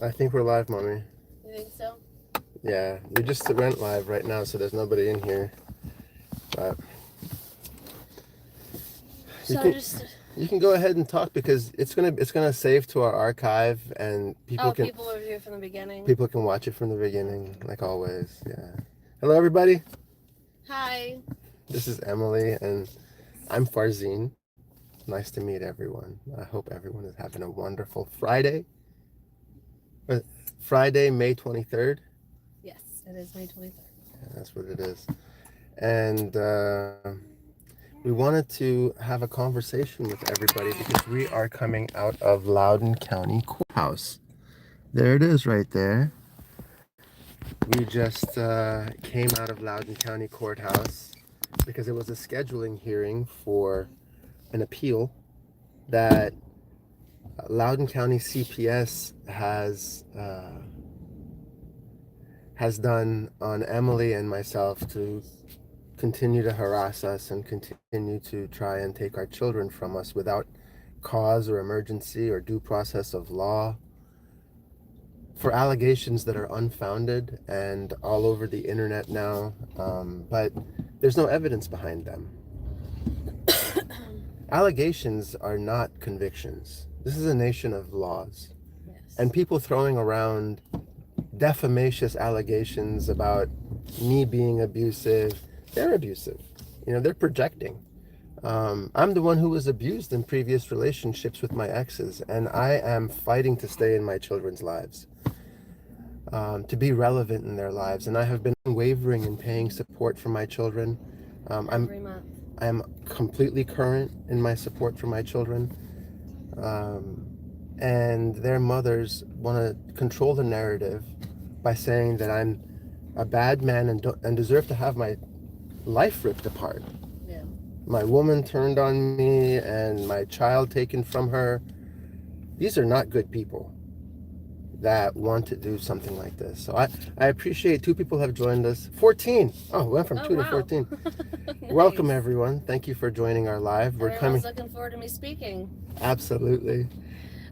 I think we're live, Mommy. You think so? Yeah, we just went live right now, so there's nobody in here. But you So can just you can go ahead and talk because it's gonna save to our archive, and oh, people are here from the beginning. people can watch it from the beginning, like always. Yeah. Hello, everybody. Hi. This is Emily, and I'm Farzine. Nice to meet everyone. I hope everyone is having a wonderful Friday. uh, Friday, May 23rd. Yes, it is May 23rd. Yeah, that's what it is. And we wanted to have a conversation with everybody because we are coming out of Loudoun County Courthouse. There it is right there. We just came out of Loudoun County Courthouse because it was a scheduling hearing for an appeal that Loudoun County CPS has done on Emily and myself to continue to harass us and continue to try and take our children from us without cause or emergency or due process of law for allegations that are unfounded and all over the internet now, but there's no evidence behind them. Allegations are not convictions. This is a nation of laws. Yes. And people throwing around defamatious allegations about me being abusive, they're abusive. They're projecting. I'm the one who was abused in previous relationships with my exes, and I am fighting to stay in my children's lives, to be relevant in their lives. And I have been unwavering in paying support for my children. Every month. I am completely current in my support for my children. And their mothers want to control the narrative by saying that I'm a bad man and deserve to have my life ripped apart. Yeah. My woman turned on me and my child taken from her. These are not good people that want to do something like this. So I appreciate 2 people have joined us. 14. Oh, we went from 2 to wow. 14. Nice. Welcome, everyone. Thank you for joining our live. Everyone's looking forward to me speaking. Absolutely.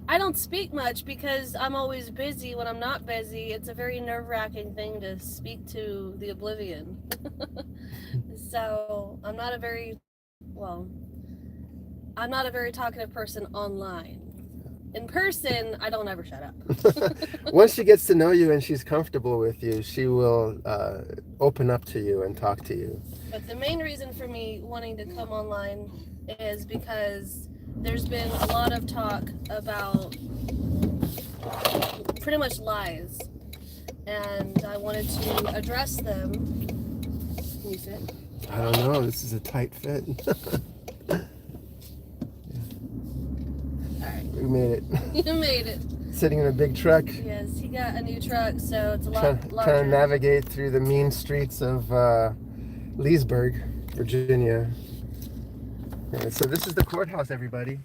I don't speak much because I'm always busy. When I'm not busy, it's a very nerve-wracking thing to speak to the oblivion. So I'm not a very, well, I'm not a very talkative person online. In person, I don't ever shut up. Once she gets to know you and she's comfortable with you, she will open up to you and talk to you. But the main reason for me wanting to come online is because there's been a lot of talk about pretty much lies, and I wanted to address them. Can you sit? I don't know. This is a tight fit. Alright. We made it. You made it. Sitting in a big truck. Yes, he got a new truck, so it's a lot larger. Trying to navigate through the mean streets of Leesburg, Virginia. Yeah, so this is the courthouse, everybody.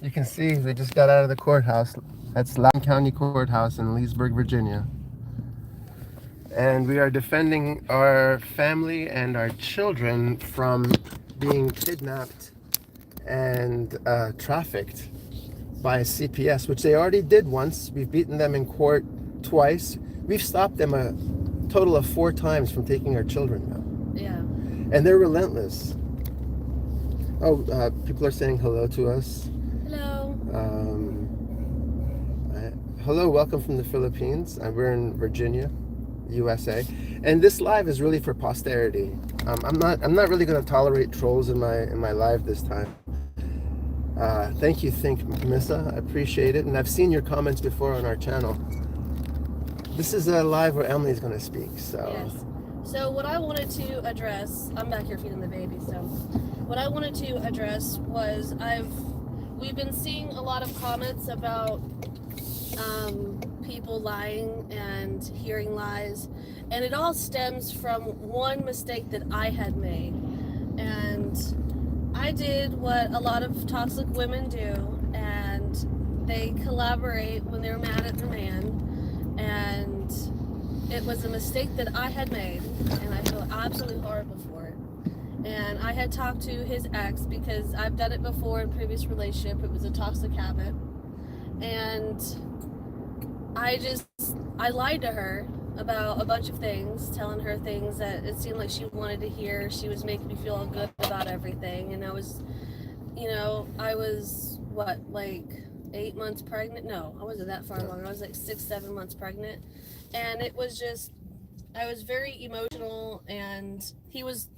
You can see they just got out of the courthouse. That's Loudoun County Courthouse in Leesburg, Virginia. And we are defending our family and our children from being kidnapped and trafficked by CPS, which they already did once. We've beaten them in court twice. We've stopped them a total of 4 times from taking our children now. Yeah. And they're relentless. Oh, people are saying hello to us. Hello. Hello, welcome from the Philippines. We're in Virginia, USA, and this live is really for posterity. I'm not really going to tolerate trolls in my live this time. Thank you, Missa. I appreciate it, and I've seen your comments before on our channel. This is a live where Emily's going to speak. So. Yes. So what I wanted to address, I'm back here feeding the baby. So what I wanted to address was we've been seeing a lot of comments about people lying and hearing lies, and it all stems from one mistake that I had made. And I did what a lot of toxic women do, and they collaborate when they're mad at their man, and it was a mistake that I had made, and I feel absolutely horrible for it. And I had talked to his ex because I've done it before in a previous relationship. It was a toxic habit, and I lied to her about a bunch of things, telling her things that it seemed like she wanted to hear. She was making me feel good about everything, and I was, I was what, like 8 months pregnant? No, I wasn't that far along. I was like 6-7 months pregnant, and it was just, I was very emotional, and he was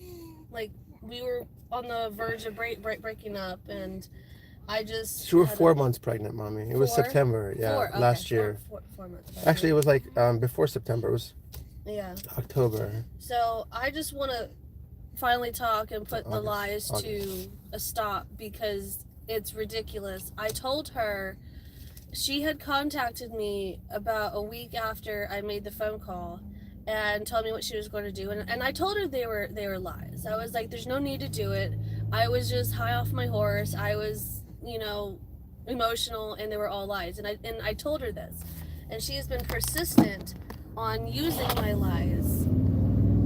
like, we were on the verge of breaking up, and I just. You were 4 months pregnant, Mommy. It was September, okay. last year. 4 months pregnant. Actually, it was like before September. It was October. So I just want to finally talk and put the lies to a stop, because it's ridiculous. I told her, she had contacted me about a week after I made the phone call and told me what she was going to do, and I told her they were lies. I was like, there's no need to do it. I was just high off my horse. I was, emotional, and they were all lies. And I told her this, and she has been persistent on using my lies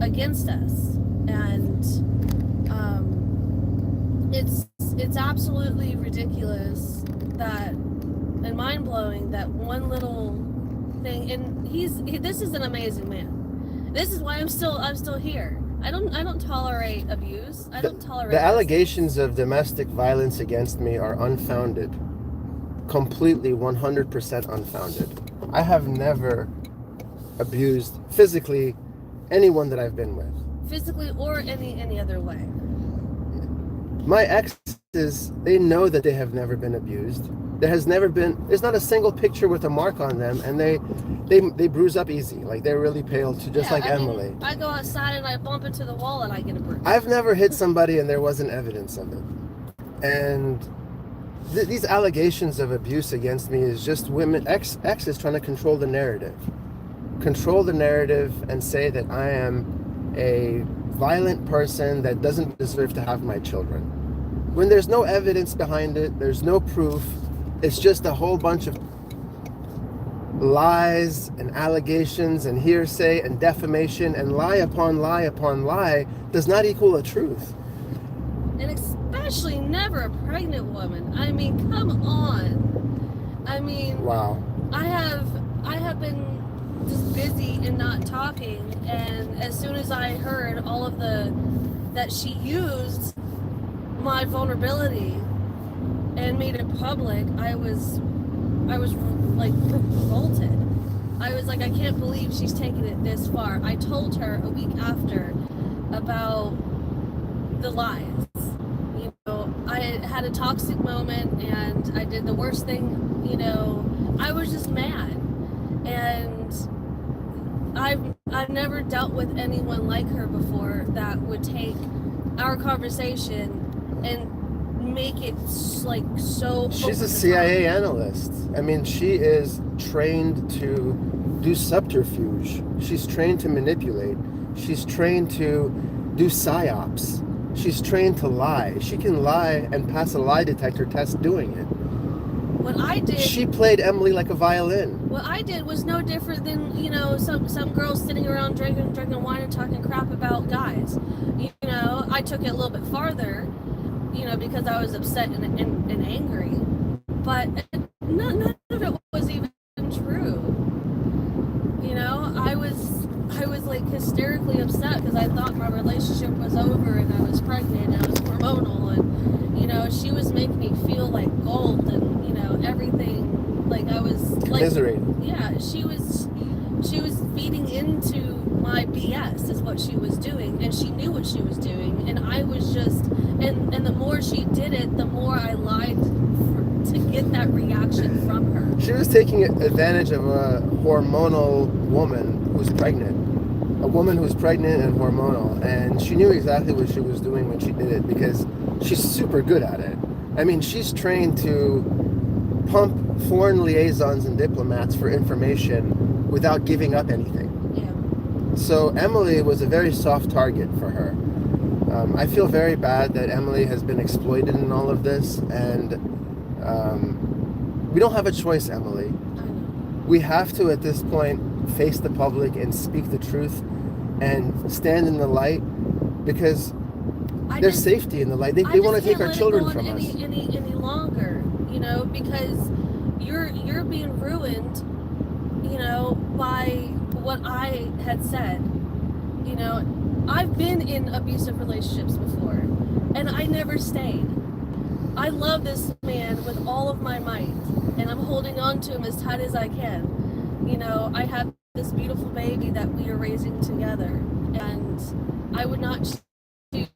against us, and it's absolutely ridiculous that, and mind-blowing, that one little thing. And this is an amazing man. This is why I'm still here. I don't tolerate abuse. I don't tolerate the allegations of domestic violence against me are unfounded. Completely 100% unfounded. I have never abused physically anyone that I've been with. Physically or any other way. My exes, they know that they have never been abused. There's not a single picture with a mark on them, and they bruise up easy. Like, they're really pale too, just like Emily. I go outside and I bump into the wall and I get a bruise. I've never hit somebody and there wasn't evidence of it. And these allegations of abuse against me is just women, exes trying to control the narrative. Control the narrative and say that I am a violent person that doesn't deserve to have my children. When there's no evidence behind it, there's no proof. It's just a whole bunch of lies and allegations and hearsay and defamation, and lie upon lie upon lie does not equal a truth. And especially never a pregnant woman. I mean, come on. I mean, wow. I have been just busy and not talking, and as soon as I heard all of that she used my vulnerability and made it public, I was like revolted. I was like, I can't believe she's taken it this far. I told her a week after about the lies. I had a toxic moment and I did the worst thing. I was just mad, and I've never dealt with anyone like her before that would take our conversation and make it like so. She's a CIA analyst. I mean, she is trained to do subterfuge. She's trained to manipulate. She's trained to do psyops. She's trained to lie. She can lie and pass a lie detector test doing it. What I did. She played Emily like a violin. What I did was no different than some girls sitting around drinking wine and talking crap about guys. I took it a little bit farther. Because I was upset and angry, but none of it was even true. I was like hysterically upset because I thought my relationship was over and I was pregnant and I was hormonal, and she was making me feel like gold, and everything, like I was like, commiserating. Yeah, she was feeding into my BS is what she was doing, and she knew what she was doing, and I was just, and the more she did it, the more I lied to get that reaction from her. She was taking advantage of a hormonal woman who's pregnant. A woman who's pregnant and hormonal, and she knew exactly what she was doing when she did it, because she's super good at it. I mean, she's trained to pump foreign liaisons and diplomats for information without giving up anything. Yeah. So Emily was a very soft target for her. I feel very bad that Emily has been exploited in all of this, and we don't have a choice, Emily. We have to, at this point, face the public and speak the truth and stand in the light, because there's safety in the light. They want to take our children from us. Any longer, because you're being ruined by what I had said. I've been in abusive relationships before, and I never stayed. I love this man with all of my might, and I'm holding on to him as tight as I can. I have this beautiful baby that we are raising together, and I would not choose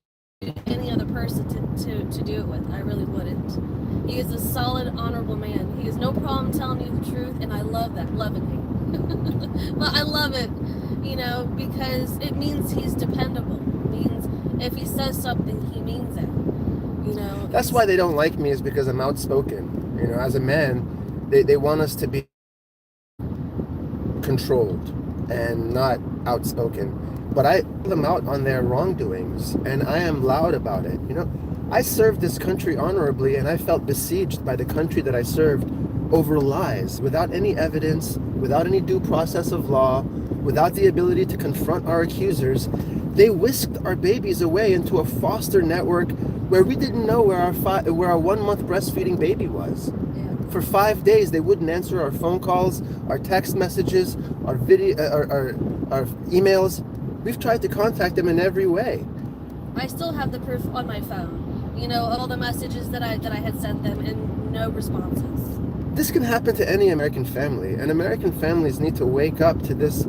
any other person to do it with. I really wouldn't. He is a solid, honorable man. He has no problem telling you the truth, and I love that, lovingly. But I love it, because it means he's dependable. It means if he says something, he means it. That's why they don't like me, is because I'm outspoken. As a man, they want us to be controlled and not outspoken. But I call them out on their wrongdoings, and I am loud about it. I served this country honorably, and I felt besieged by the country that I served over lies, without any evidence, without any due process of law, without the ability to confront our accusers. They whisked our babies away into a foster network where we didn't know where our 1-month breastfeeding baby was. For 5 days, they wouldn't answer our phone calls, our text messages, our video, our emails. We've tried to contact them in every way. I still have the proof on my phone, of all the messages that I had sent them, and no responses. This can happen to any American family, and American families need to wake up to this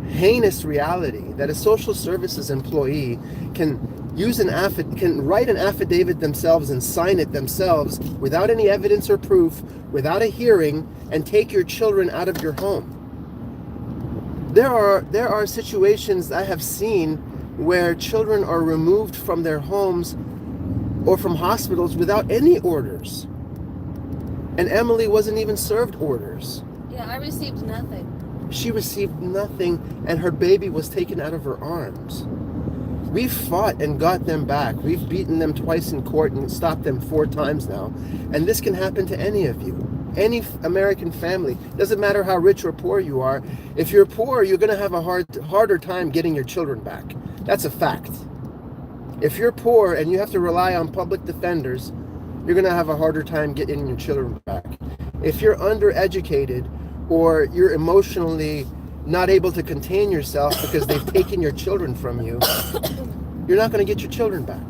heinous reality that a social services employee can write an affidavit themselves and sign it themselves without any evidence or proof, without a hearing, and take your children out of your home. There are situations I have seen where children are removed from their homes or from hospitals without any orders. And Emily wasn't even served orders. Yeah, I received nothing. She received nothing, and her baby was taken out of her arms. We've fought and got them back. We've beaten them twice in court and stopped them 4 times now. And this can happen to any of you. Any American family. Doesn't matter how rich or poor you are. If you're poor, you're going to have a harder time getting your children back. That's a fact. If you're poor and you have to rely on public defenders, you're going to have a harder time getting your children back. If you're undereducated or you're emotionally not able to contain yourself because they've taken your children from you, you're not going to get your children back.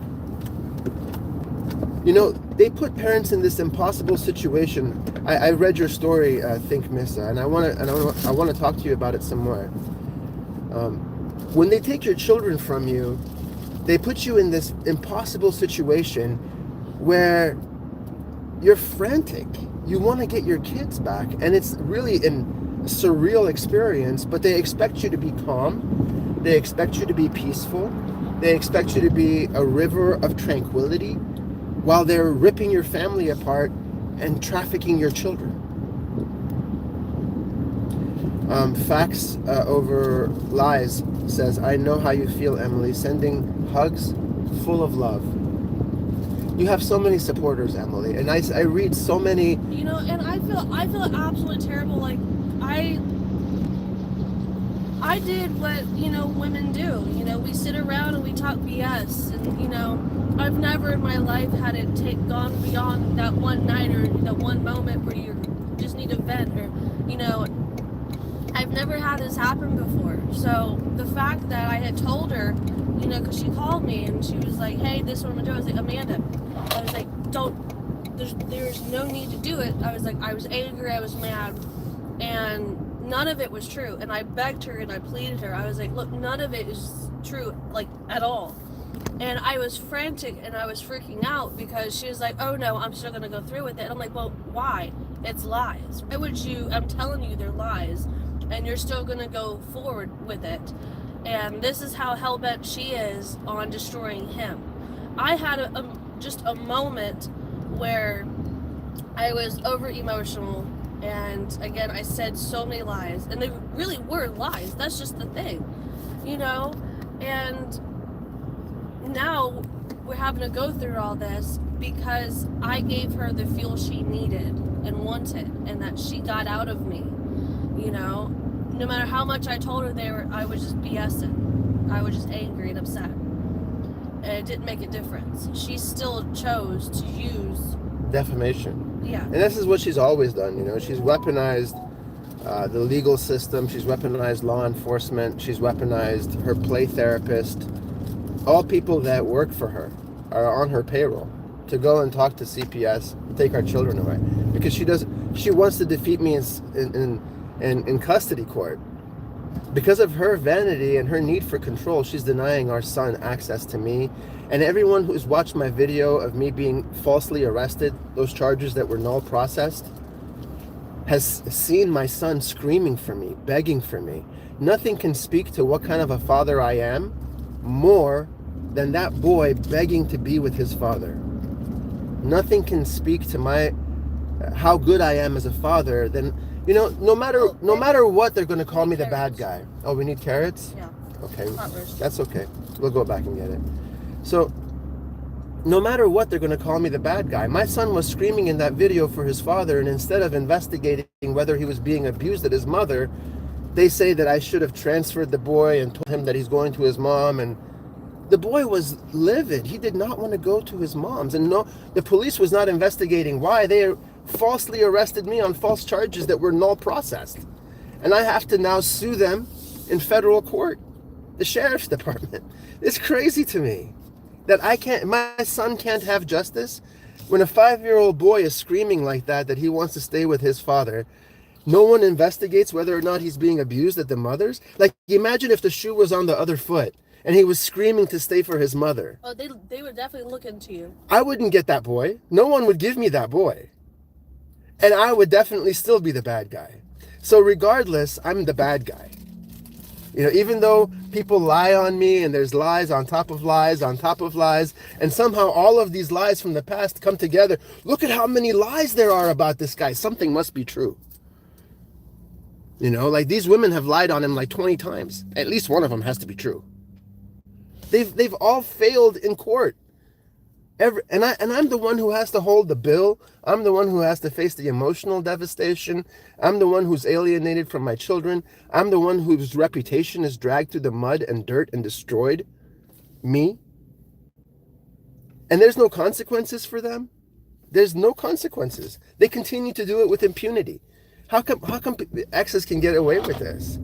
They put parents in this impossible situation. I read your story, Think Missa, and I want to talk to you about it some more. When they take your children from you, they put you in this impossible situation where you're frantic. You want to get your kids back, and it's really a surreal experience, but they expect you to be calm. They expect you to be peaceful. They expect you to be a river of tranquility while they're ripping your family apart and trafficking your children. Facts over lies says, I know how you feel, Emily. Sending hugs full of love. You have so many supporters, Emily, and I read so many. And I feel absolutely terrible. Like I did what women do. We sit around and we talk BS, and I've never in my life had it gone beyond that one night or that one moment where you just need to vent, or I've never had this happen before. So the fact that I had told her, because she called me and she was like, hey, this is what I'm gonna do. I was like, Amanda, I was like, there's no need to do it. I was like, I was angry, I was mad, and none of it was true. And I begged her and I pleaded her. I was like, look, none of it is true, like, at all. And I was frantic and I was freaking out because she was like, oh no, I'm still gonna go through with it. And I'm like, well, why? It's lies. Why would you? I'm telling you they're lies, and you're still gonna go forward with it. And this is how hell-bent she is on destroying him. I had just a moment where I was over emotional, and again, I said so many lies, and they really were lies. That's just the thing, and now we're having to go through all this because I gave her the fuel she needed and wanted, and that she got out of me. No matter how much I told her I was just BSing. I was just angry and upset. And it didn't make a difference. She still chose to use defamation. Yeah. And this is what she's always done, She's weaponized the legal system. She's weaponized law enforcement. She's weaponized her play therapist. All people that work for her are on her payroll to go and talk to CPS and take our children away, because she wants to defeat me in custody court. Because of her vanity and her need for control, she's denying our son access to me. And everyone who's watched my video of me being falsely arrested, those charges that were null processed, has seen my son screaming for me, begging for me. Nothing can speak to what kind of a father I am more than that boy begging to be with his father. Nothing can speak to how good I am as a father than, no matter what, they're going to call me the bad guy. Oh, we need carrots? Yeah. Okay. That's okay. We'll go back and get it. So, no matter what, they're going to call me the bad guy. My son was screaming in that video for his father, and instead of investigating whether he was being abused at his mother, they say that I should have transferred the boy and told him that he's going to his mom. And the boy was livid. He did not want to go to his mom's. And no, the police was not investigating why. They falsely arrested me on false charges that were null processed. And I have to now sue them in federal court, the sheriff's department. It's crazy to me that my son can't have justice. When a 5-year-old boy is screaming like that he wants to stay with his father, no one investigates whether or not he's being abused at the mother's. Like, imagine if the shoe was on the other foot and he was screaming to stay for his mother. Oh, they would definitely look into you. I wouldn't get that boy. No one would give me that boy. And I would definitely still be the bad guy. So regardless, I'm the bad guy. Even though people lie on me and there's lies on top of lies on top of lies, and somehow all of these lies from the past come together. Look at how many lies there are about this guy. Something must be true. Like these women have lied on him like 20 times. At least one of them has to be true. They've all failed in court. And I'm the one who has to hold the bill. I'm the one who has to face the emotional devastation. I'm the one who's alienated from my children. I'm the one whose reputation is dragged through the mud and dirt and destroyed. Me. And there's no consequences for them. There's no consequences. They continue to do it with impunity. How come exes can get away with this?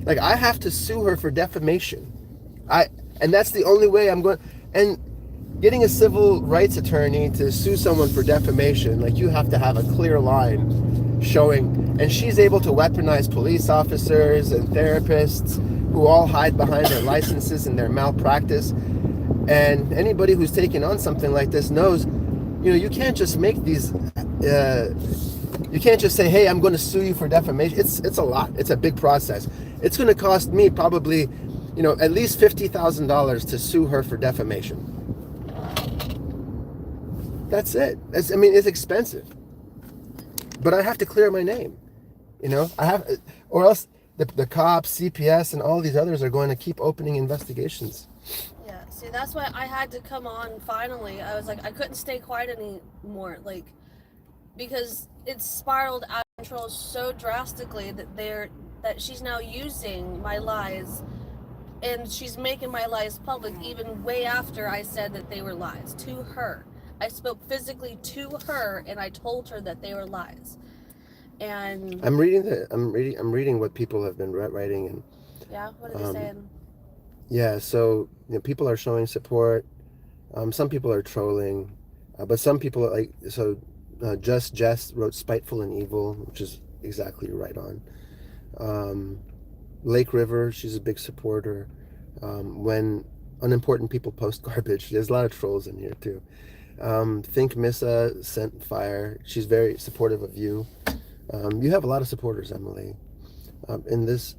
Like, I have to sue her for defamation. And that's the only way I'm going. And getting a civil rights attorney to sue someone for defamation, like, you have to have a clear line showing. And she's able to weaponize police officers and therapists who all hide behind their licenses and their malpractice. And anybody who's taken on something like this knows, you can't just make these. You can't just say, hey, I'm going to sue you for defamation. It's a lot. It's a big process. It's going to cost me probably, at least $50,000 to sue her for defamation. That's it. It's expensive. But I have to clear my name. Or else the cops, CPS, and all these others are going to keep opening investigations. Yeah, see, that's why I had to come on finally. I was like, I couldn't stay quiet anymore, because it's spiraled out of control so drastically that she's now using my lies, and she's making my lies public even way after I said that they were lies to her. I spoke physically to her and I told her that they were lies. And I'm reading what people have been writing, and yeah, what are they saying? Yeah, so people are showing support. Some people are trolling, but some people are Just Jess wrote "Spiteful and Evil," which is exactly right on. Lake River, she's a big supporter. When unimportant people post garbage, there's a lot of trolls in here too. Think Missa sent fire. She's very supportive of you. You have a lot of supporters, Emily. In this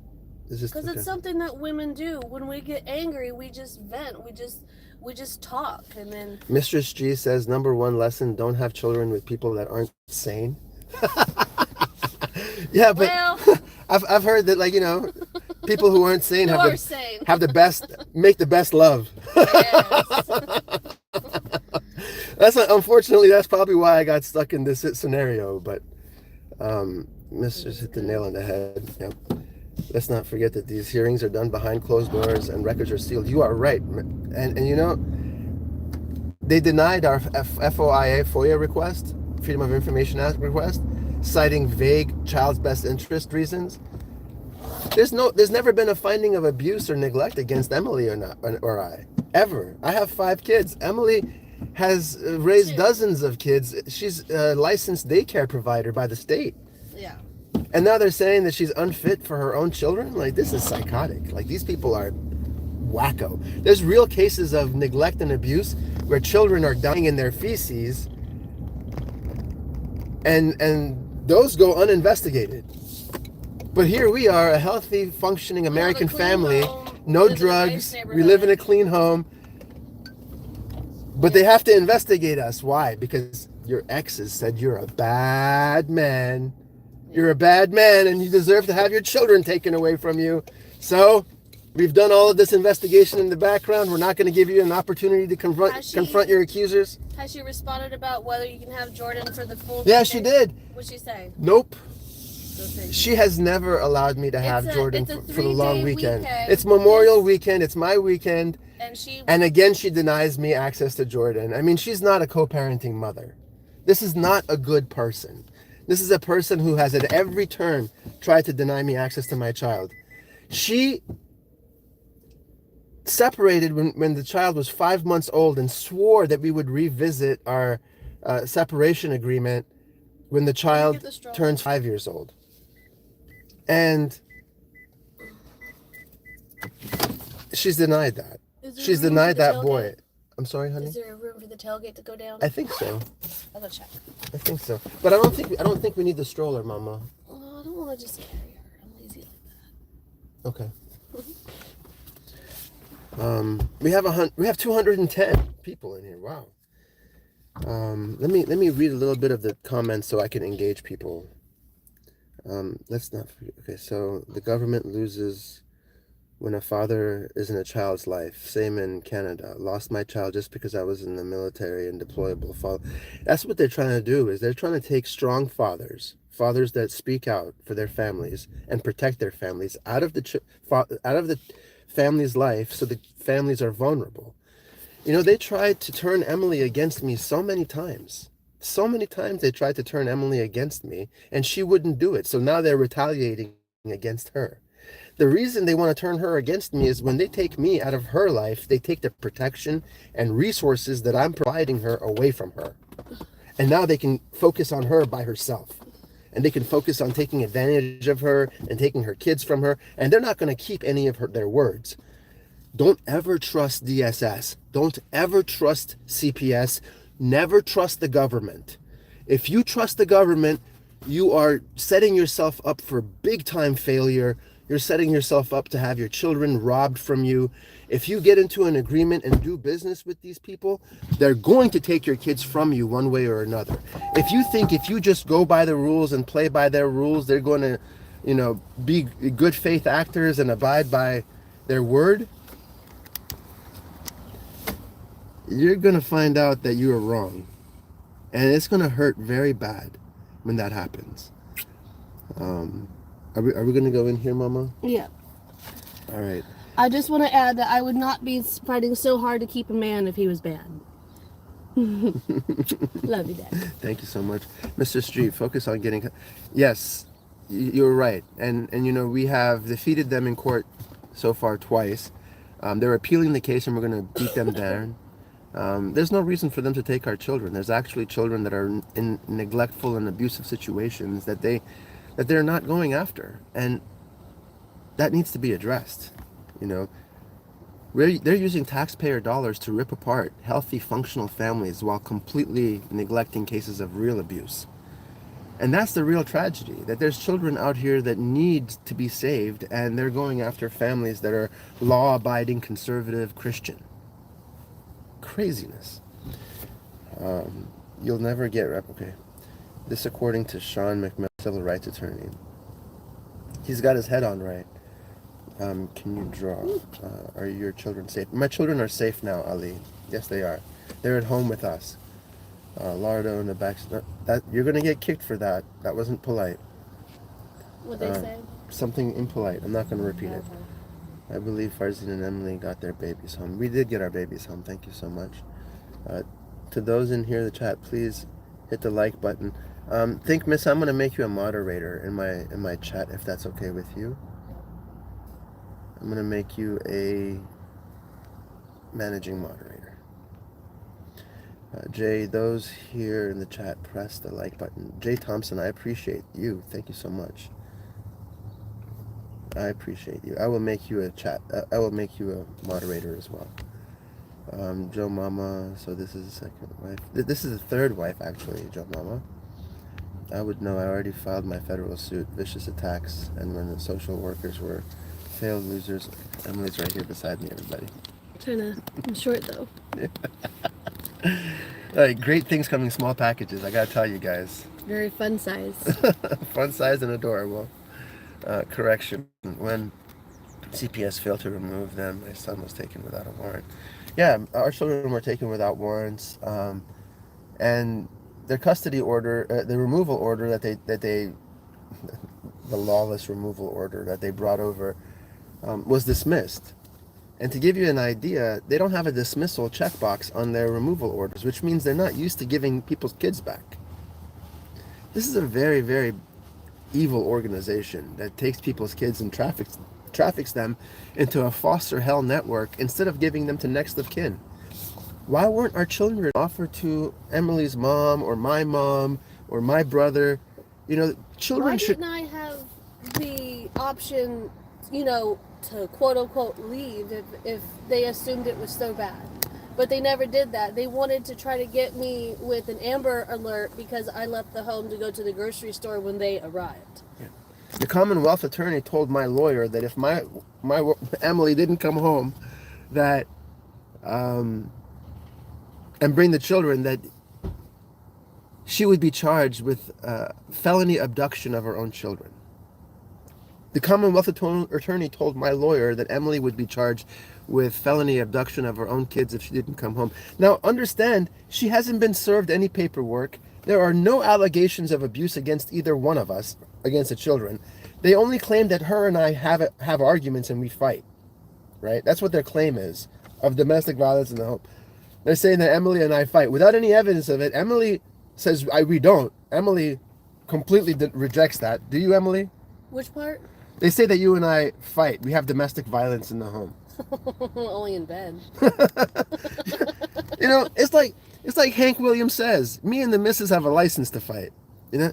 is because it's something that women do. When we get angry, we just vent. We just talk, and then Mistress G says, #1 lesson: don't have children with people that aren't sane. Yeah, but well, I've heard that, people who aren't sane make the best love. Yes. Unfortunately, that's probably why I got stuck in this scenario. But Mistress hit the nail on the head. Yep. Let's not forget that these hearings are done behind closed doors and records are sealed. You are right. And they denied our FOIA request, Freedom of Information Act request, citing vague child's best interest reasons. There's never been a finding of abuse or neglect against Emily or I, ever. I have 5 kids. Emily has raised 2. dozens of kids. She's a licensed daycare provider by the state. Yeah. And now they're saying that she's unfit for her own children? Like, this is psychotic. Like, these people are wacko. There's real cases of neglect and abuse where children are dying in their feces, and those go uninvestigated. But here we are, a healthy, functioning American family, no drugs, we live in a clean home. But they have to investigate us. Why? Because your exes said you're a bad man. You're a bad man and you deserve to have your children taken away from you. So we've done all of this investigation in the background. We're not going to give you an opportunity to confront your accusers. Has she responded about whether you can have Jordan for the full? Yeah, she did. What'd she say? Nope. She has never allowed me to have Jordan for the long weekend. It's Memorial Weekend. It's my weekend. And again, she denies me access to Jordan. I mean, she's not a co-parenting mother. This is not a good person. This is a person who has at every turn tried to deny me access to my child. She separated when the child was 5 months old and swore that we would revisit our separation agreement when the child turns 5 years old. And she's denied that. She's denied that boy. I'm sorry, honey? Is there a room for the tailgate to go down? I think so. I'll go check. I think so. But I don't think we need the stroller, Mama. Oh, I don't want to just carry her. I'm lazy like that. Okay. We have 210 people in here. Wow. Let me read a little bit of the comments so I can engage people. Let's not forget. Okay, so the government loses when a father is in a child's life. Same in Canada. Lost my child just because I was in the military and deployable. That's what they're trying to do. Is they're trying to take strong fathers that speak out for their families and protect their families out of the family's life, so the families are vulnerable. You know, they tried to turn Emily against me so many times. So many times they tried to turn Emily against me, and she wouldn't do it. So now they're retaliating against her. The reason they want to turn her against me is when they take me out of her life, they take the protection and resources that I'm providing her away from her. And now they can focus on her by herself. And they can focus on taking advantage of her and taking her kids from her. And they're not going to keep any of their words. Don't ever trust DSS. Don't ever trust CPS. Never trust the government. If you trust the government, you are setting yourself up for big time failure. You're setting yourself up to have your children robbed from you. If you get into an agreement and do business with these people, they're going to take your kids from you one way or another. If you think if you just go by the rules and play by their rules, they're going to, be good faith actors and abide by their word, you're going to find out that you are wrong. And it's going to hurt very bad when that happens. Are we going to go in here, Mama? Yeah. All right. I just want to add that I would not be fighting so hard to keep a man if he was bad. Love you, Dad. Thank you so much. Mr. Street, focus on getting... Yes, you're right. And we have defeated them in court so far twice. They're appealing the case and we're going to beat them down. There's no reason for them to take our children. There's actually children that are in neglectful and abusive situations that they're not going after, and that needs to be addressed. They're using taxpayer dollars to rip apart healthy, functional families while completely neglecting cases of real abuse. And that's the real tragedy, that there's children out here that need to be saved, and they're going after families that are law-abiding, conservative, Christian. Craziness. You'll never get okay. This according to Sean McMillan, civil rights attorney. He's got his head on right. Can you draw? Are your children safe? My children are safe now, Ali. Yes, they are. They're at home with us. Lardo in the back. You're gonna get kicked for that. That wasn't polite. What'd they say? Something impolite. I'm not gonna repeat it. I believe Farzin and Emily got their babies home. We did get our babies home. Thank you so much. To those in here, the chat, please hit the like button. Think, Miss, I'm gonna make you a moderator in my chat if that's okay with you. I'm gonna make you a managing moderator. Jay, those here in the chat, press the like button. Jay Thompson, I appreciate you. Thank you so much. I appreciate you. I will make you a chat. I will make you a moderator as well. Joe Mama. So this is the second wife. This is the third wife, actually. Joe Mama. I would know. I already filed my federal suit. Vicious attacks, and when the social workers were failed losers. Emily's right here beside me. Everybody. I'm short though. Like, great things come in small packages. I gotta tell you guys. Very fun size. Fun size and adorable. Correction. When CPS failed to remove them, my son was taken without a warrant. Yeah, our children were taken without warrants, and their custody order, the removal order that they, the lawless removal order that they brought over, was dismissed. And to give you an idea, they don't have a dismissal checkbox on their removal orders, which means they're not used to giving people's kids back. This is a very, very evil organization that takes people's kids and traffics them into a foster hell network instead of giving them to next of kin. Why weren't our children offered to Emily's mom or my brother? You know, children Why should... didn't I have the option, to quote unquote leave if they assumed it was so bad? But they never did that. They wanted to try to get me with an Amber Alert because I left the home to go to the grocery store when they arrived. Yeah. The Commonwealth attorney told my lawyer that if my Emily didn't come home, that and bring the children, that she would be charged with felony abduction of her own children. The Commonwealth attorney told my lawyer that Emily would be charged with felony abduction of her own kids if she didn't come home. Now, understand, she hasn't been served any paperwork. There are no allegations of abuse against either one of us, against the children. They only claim that her and I have arguments and we fight, right? That's what their claim is, of domestic violence in the home. They're saying that Emily and I fight. Without any evidence of it, Emily says we don't. Emily completely rejects that. Do you, Emily? Which part? They say that you and I fight. We have domestic violence in the home. Only in bed. You know, it's like Hank Williams says, me and the missus have a license to fight. You know,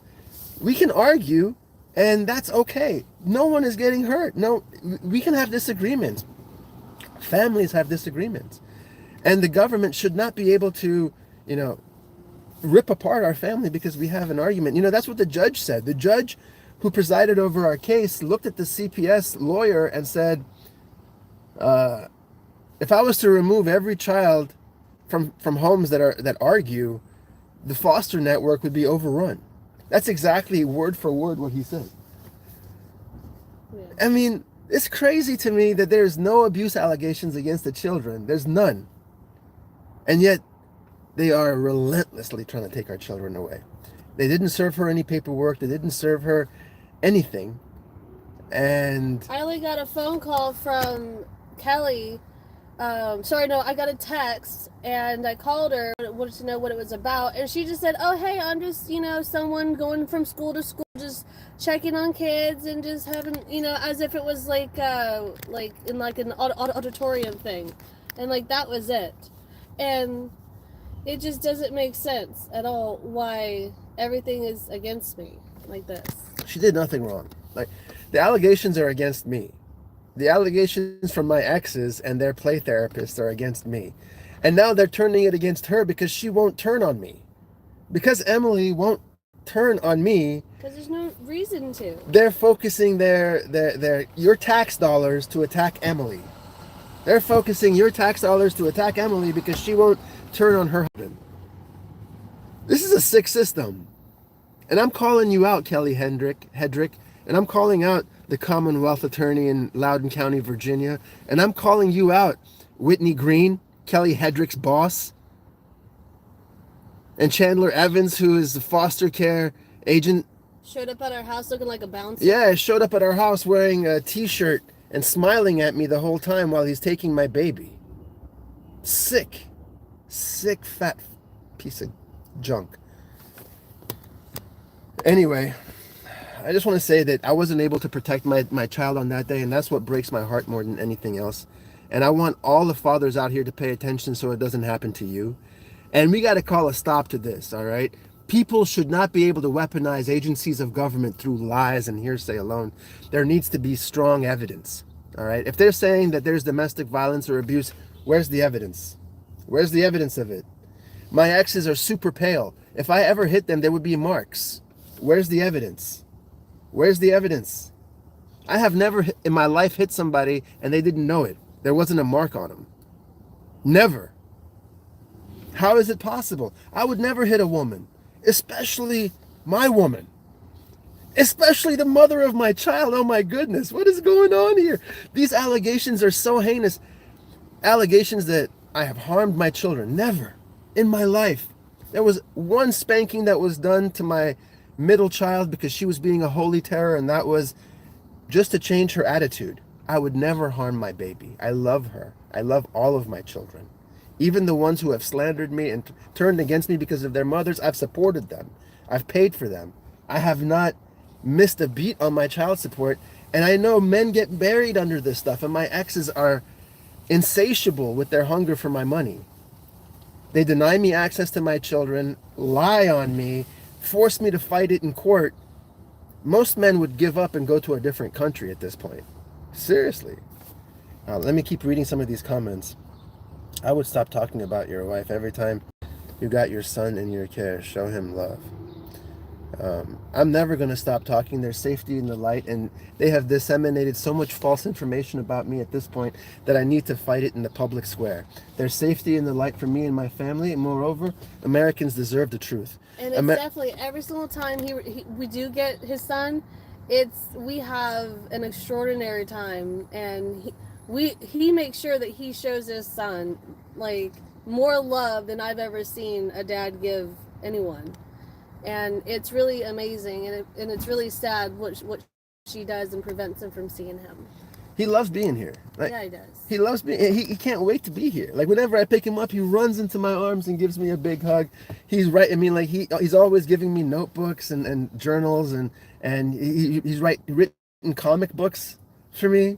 we can argue, and that's okay. No one is getting hurt. No, we can have disagreements. Families have disagreements. And the government should not be able to, rip apart our family because we have an argument. That's what the judge said. The judge who presided over our case looked at the CPS lawyer and said, if I was to remove every child from homes that argue, the foster network would be overrun. That's exactly word for word what he said. Yeah. I mean, it's crazy to me that there's no abuse allegations against the children. There's none. And yet, they are relentlessly trying to take our children away. They didn't serve her any paperwork. They didn't serve her anything. And I only got a phone call from Kelly. I got a text and I called her, wanted to know what it was about, and she just said, oh hey, I'm just someone going from school to school, just checking on kids and just having as if it was like in like an auditorium thing, and like that was it. And it just doesn't make sense at all why everything is against me like this. She did nothing wrong. Like, the allegations are against me. The allegations from my exes and their play therapists are against me. And now they're turning it against her because she won't turn on me. Because Emily won't turn on me. Because there's no reason to. They're focusing your tax dollars to attack Emily. They're focusing your tax dollars to attack Emily because she won't turn on her husband. This is a sick system. And I'm calling you out, Kelly Hedrick, and I'm calling out the Commonwealth attorney in Loudoun County, Virginia, and I'm calling you out, Whitney Green, Kelly Hedrick's boss, and Chandler Evans, who is the foster care agent. Showed up at our house looking like a bouncer. Yeah, showed up at our house wearing a t-shirt and smiling at me the whole time while he's taking my baby. Sick, fat piece of junk. Anyway, I just want to say that I wasn't able to protect my child on that day, and that's what breaks my heart more than anything else. And I want all the fathers out here to pay attention so it doesn't happen to you. And we got to call a stop to this, all right? People should not be able to weaponize agencies of government through lies and hearsay alone. There needs to be strong evidence, all right? If they're saying that there's domestic violence or abuse, where's the evidence? Where's the evidence of it? My exes are super pale. If I ever hit them, there would be marks. Where's the evidence? Where's the evidence? I have never in my life hit somebody and they didn't know it. There wasn't a mark on them. Never. How is it possible? I would never hit a woman, especially my woman, especially the mother of my child. Oh my goodness, what is going on here? These allegations are so heinous. Allegations that I have harmed my children. Never in my life. There was one spanking that was done to my middle child because she was being a holy terror, and that was just to change her attitude. I would never harm my baby. I love her. I love all of my children. Even the ones who have slandered me and turned against me because of their mothers, I've supported them. I've paid for them. I have not missed a beat on my child support. And I know men get buried under this stuff, and my exes are insatiable with their hunger for my money. They deny me access to my children, lie on me, force me to fight it in court. Most men would give up and go to a different country at this point. Seriously. Let me keep reading some of these comments. I would stop talking about your wife every time you got your son in your care. Show him love. I'm never going to stop talking. There's safety in the light, and they have disseminated so much false information about me at this point that I need to fight it in the public square. There's safety in the light for me and my family, and moreover, Americans deserve the truth. And it's definitely every single time we do get his son, we have an extraordinary time, and he makes sure that he shows his son like more love than I've ever seen a dad give anyone. And it's really amazing, and it's really sad what she does and prevents him from seeing him. He loves being here. Yeah, he does. He loves being. He can't wait to be here. Like whenever I pick him up, he runs into my arms and gives me a big hug. He's right. I mean, like he's always giving me notebooks and journals and he's written comic books for me.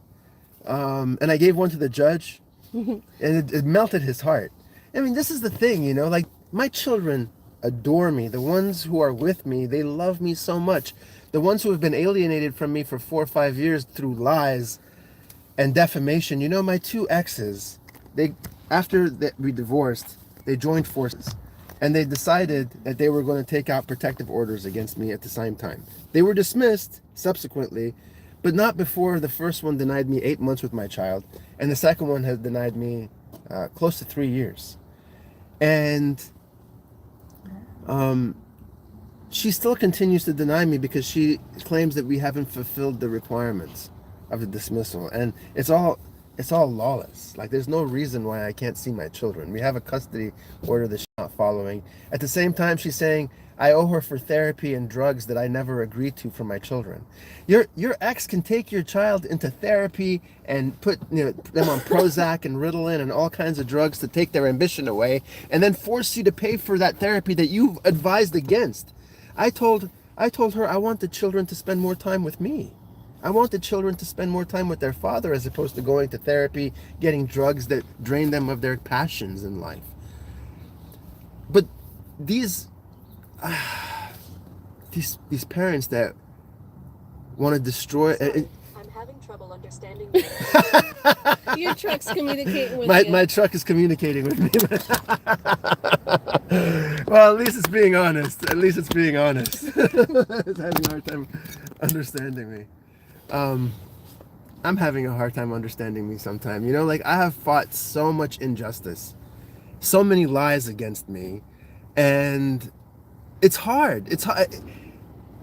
And I gave one to the judge, and it melted his heart. I mean, this is the thing, you know. Like my children adore me. The ones who are with me, they love me so much. The ones who have been alienated from me for 4 or 5 years through lies and defamation. You know, my 2 exes, after we divorced, they joined forces, and they decided that they were going to take out protective orders against me at the same time. They were dismissed subsequently, but not before the first one denied me 8 months with my child, and the second one has denied me close to 3 years. And she still continues to deny me because she claims that we haven't fulfilled the requirements of the dismissal, and it's all lawless. Like there's no reason why I can't see my children. We have a custody order that she's not following. At the same time, she's saying I owe her for therapy and drugs that I never agreed to for my children. Your ex can take your child into therapy and put them on Prozac and Ritalin and all kinds of drugs to take their ambition away, and then force you to pay for that therapy that you've advised against. I told her I want the children to spend more time with me. I want the children to spend more time with their father as opposed to going to therapy, getting drugs that drain them of their passions in life. But these parents that want to destroy. I'm having trouble understanding you. Your truck's communicating with you. My truck is communicating with me. Well, at least it's being honest. It's having a hard time understanding me. I'm having a hard time understanding me sometimes. You know, like I have fought so much injustice, so many lies against me, and it's hard. It's hard.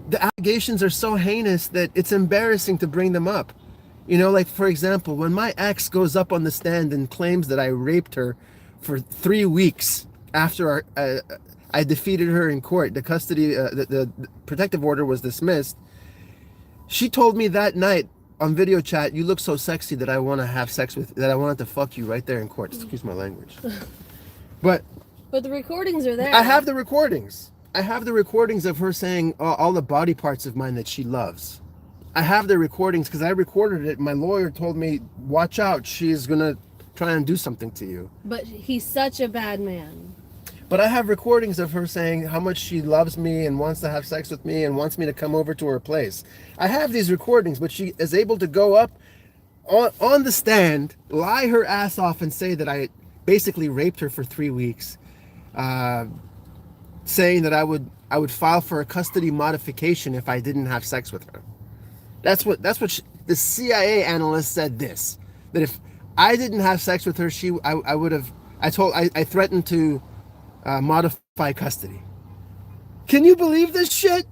The allegations are so heinous that it's embarrassing to bring them up. You know, like for example, when my ex goes up on the stand and claims that I raped her for 3 weeks after I defeated her in court, the protective order was dismissed. She told me that night on video chat, "You look so sexy that I want to have sex with, that I wanted to fuck you right there in court." Excuse my language. But the recordings are there. I have the recordings. I have the recordings of her saying all the body parts of mine that she loves. I have the recordings because I recorded it. My lawyer told me, watch out, she's going to try and do something to you. But he's such a bad man. But I have recordings of her saying how much she loves me and wants to have sex with me and wants me to come over to her place. I have these recordings, but she is able to go up on the stand, lie her ass off and say that I basically raped her for 3 weeks, saying that I would file for a custody modification if I didn't have sex with her. That's what the CIA analyst said this, that if I didn't have sex with her, I threatened to modify custody. Can you believe this shit?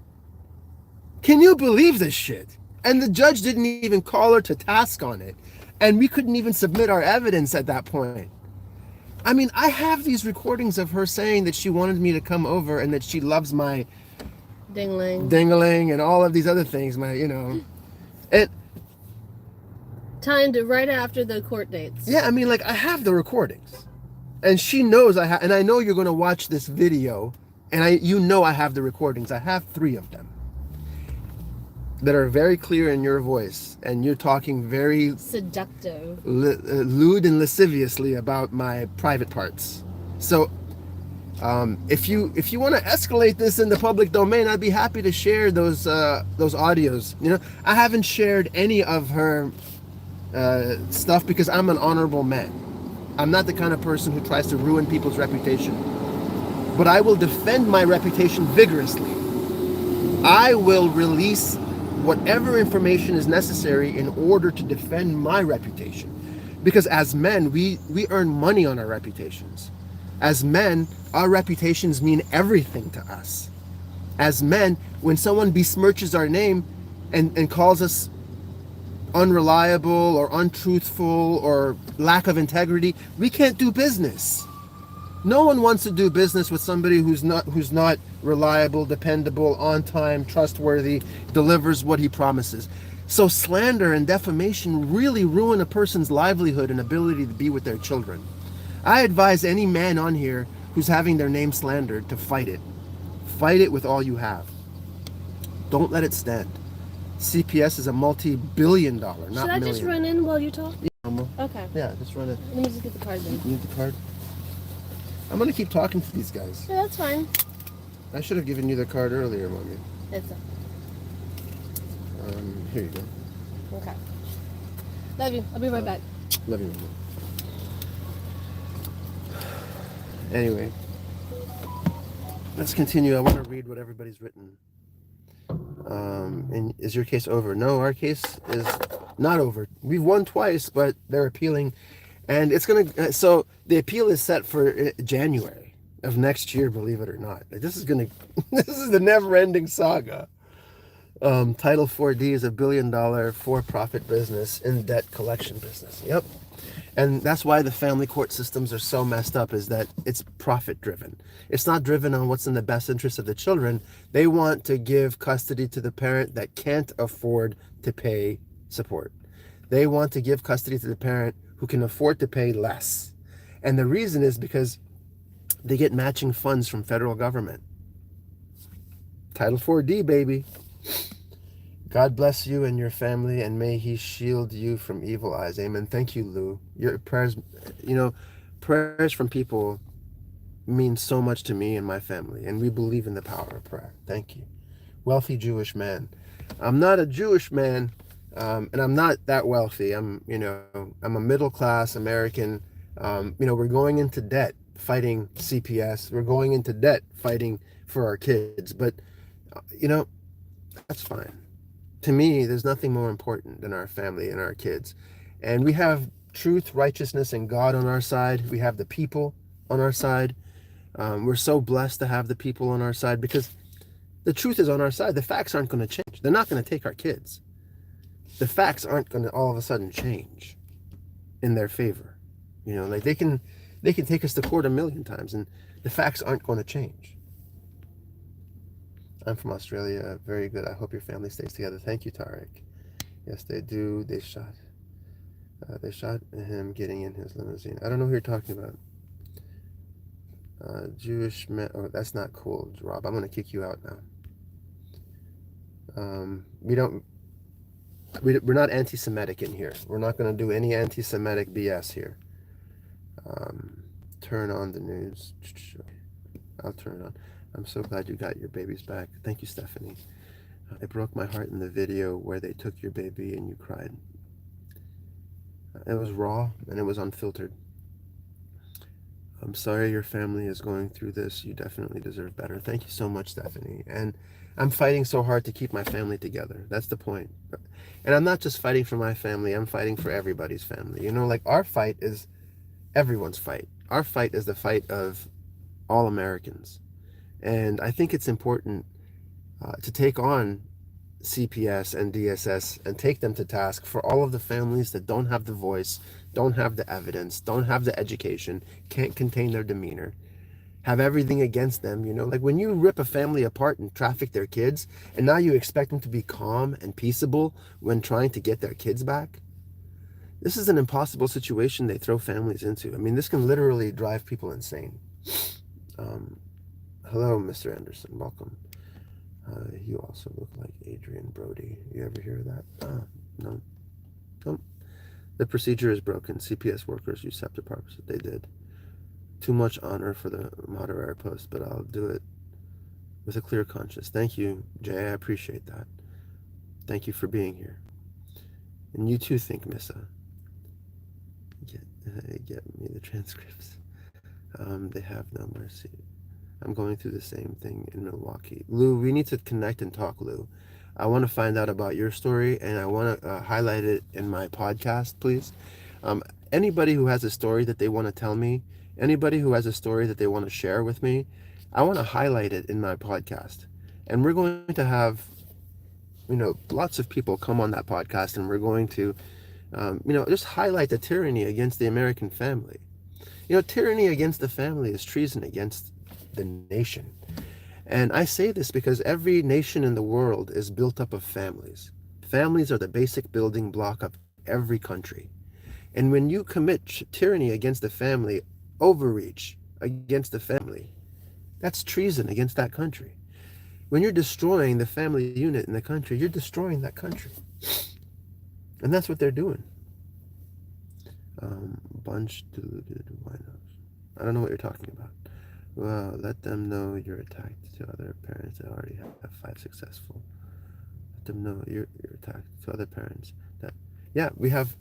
Can you believe this shit? And the judge didn't even call her to task on it. And we couldn't even submit our evidence at that point. I mean, I have these recordings of her saying that she wanted me to come over and that she loves my dingling and all of these other things, And timed it right after the court dates. yeah, I mean, like, I have the recordings. And she knows and I know you're going to watch this video, and I have the recordings. I have 3 of them that are very clear in your voice, and you're talking very seductive, lewd and lasciviously about my private parts. So if you want to escalate this in the public domain, I'd be happy to share those audios. I haven't shared any of her stuff because I'm an honorable man. I'm not the kind of person who tries to ruin people's reputation. But I will defend my reputation vigorously. I will release whatever information is necessary in order to defend my reputation. Because as men, we earn money on our reputations. As men, our reputations mean everything to us. As men, when someone besmirches our name and calls us unreliable or untruthful or lack of integrity, we can't do business. No one wants to do business with somebody who's not reliable, dependable, on time, trustworthy, delivers what he promises. So slander and defamation really ruin a person's livelihood and ability to be with their children. I advise any man on here who's having their name slandered to fight it. Fight it with all you have. Don't let it stand. CPS is a multi-billion-dollar, not Should I million. just run in while you talk? Yeah, Okay. yeah, just run it. Let me just get the card then. You need the card? I'm going to keep talking to these guys. Yeah, that's fine. I should have given you the card earlier, Mommy. It's Here you go. okay. Love you. I'll be right back. Love you, Mommy. Anyway, let's continue. I want to read what everybody's written. And is your case over? No, our case is not over. We've won twice, but they're appealing, and it's gonna. So the appeal is set for January of next year. Believe it or not, this is the never-ending saga. Title 4D is a $1 billion for-profit business in debt collection business. Yep. And that's why the family court systems are so messed up, is that it's profit driven. It's not driven on what's in the best interest of the children. They want to give custody to the parent that can't afford to pay support. They want to give custody to the parent who can afford to pay less. And the reason is because they get matching funds from federal government. Title 4D, baby. God bless you and your family, and may he shield you from evil eyes. Amen. Thank you, Lou. Your prayers, prayers from people mean so much to me and my family, and we believe in the power of prayer. Thank you. Wealthy Jewish man. I'm not a Jewish man, and I'm not that wealthy. I'm a middle-class American. We're going into debt fighting CPS. We're going into debt fighting for our kids, but, that's fine. To me, there's nothing more important than our family and our kids. And we have truth, righteousness, and God on our side. We have the people on our side. We're so blessed to have the people on our side because the truth is on our side. The facts aren't going to change. They're not going to take our kids. The facts aren't going to all of a sudden change in their favor. They can take us to court 1,000,000 times and the facts aren't going to change. I'm from Australia. Very good. I hope your family stays together. Thank you, Tarek. Yes, they do. They shot him getting in his limousine. I don't know who you're talking about. Jewish man. Oh, that's not cool, Rob. I'm gonna kick you out now. We don't. We're not anti-Semitic in here. We're not gonna do any anti-Semitic BS here. Um, turn on the news. I'll turn it on. I'm so glad you got your babies back. Thank you, Stephanie. It broke my heart in the video where they took your baby and you cried. It was raw and it was unfiltered. I'm sorry your family is going through this. You definitely deserve better. Thank you so much, Stephanie. And I'm fighting so hard to keep my family together. That's the point. And I'm not just fighting for my family, I'm fighting for everybody's family. You know, like our fight is everyone's fight. Our fight is the fight of all Americans. And I think it's important to take on CPS and DSS and take them to task for all of the families that don't have the voice, don't have the evidence, don't have the education, can't contain their demeanor, have everything against them. You know, like when you rip a family apart and traffic their kids, and now you expect them to be calm and peaceable when trying to get their kids back. This is an impossible situation they throw families into. I mean, this can literally drive people insane. Hello, Mr. Anderson. Welcome. You also look like Adrian Brody. You ever hear of that? No. No. The procedure is broken. CPS workers use septic They did. Too much honor for the moderator post, but I'll do it with a clear conscience. Thank you, Jay. I appreciate that. Thank you for being here. And you too, Think Missa. Get me the transcripts. They have no mercy. I'm going through the same thing in Milwaukee. Lou, we need to connect and talk, Lou. I want to find out about your story, and I want to highlight it in my podcast, please. Anybody who has a story that they want to tell me, anybody who has a story that they want to share with me, I want to highlight it in my podcast. And we're going to have, lots of people come on that podcast, and we're going to, just highlight the tyranny against the American family. Tyranny against the family is treason against the nation. And I say this because every nation in the world is built up of families. Families are the basic building block of every country. And when you commit tyranny against the family, overreach against the family, that's treason against that country. When you're destroying the family unit in the country, you're destroying that country. And that's what they're doing. Bunch deluded winos. I don't know what you're talking about. Well, let them know you're attacked to other parents that already have 5 successful. Let them know you're attacked to other parents that, yeah, we have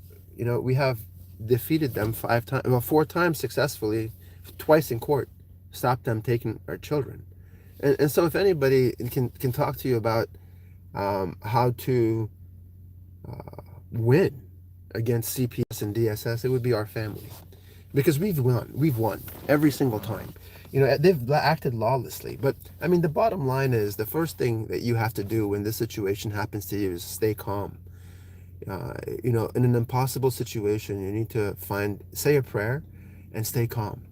defeated them 4 times successfully, twice in court, stopped them taking our children. And so if anybody can talk to you about how to win against CPS and DSS, it would be our family. Because we've won every single time. They've acted lawlessly. But, I mean, the bottom line is the first thing that you have to do when this situation happens to you is stay calm. In an impossible situation, you need to say a prayer and stay calm.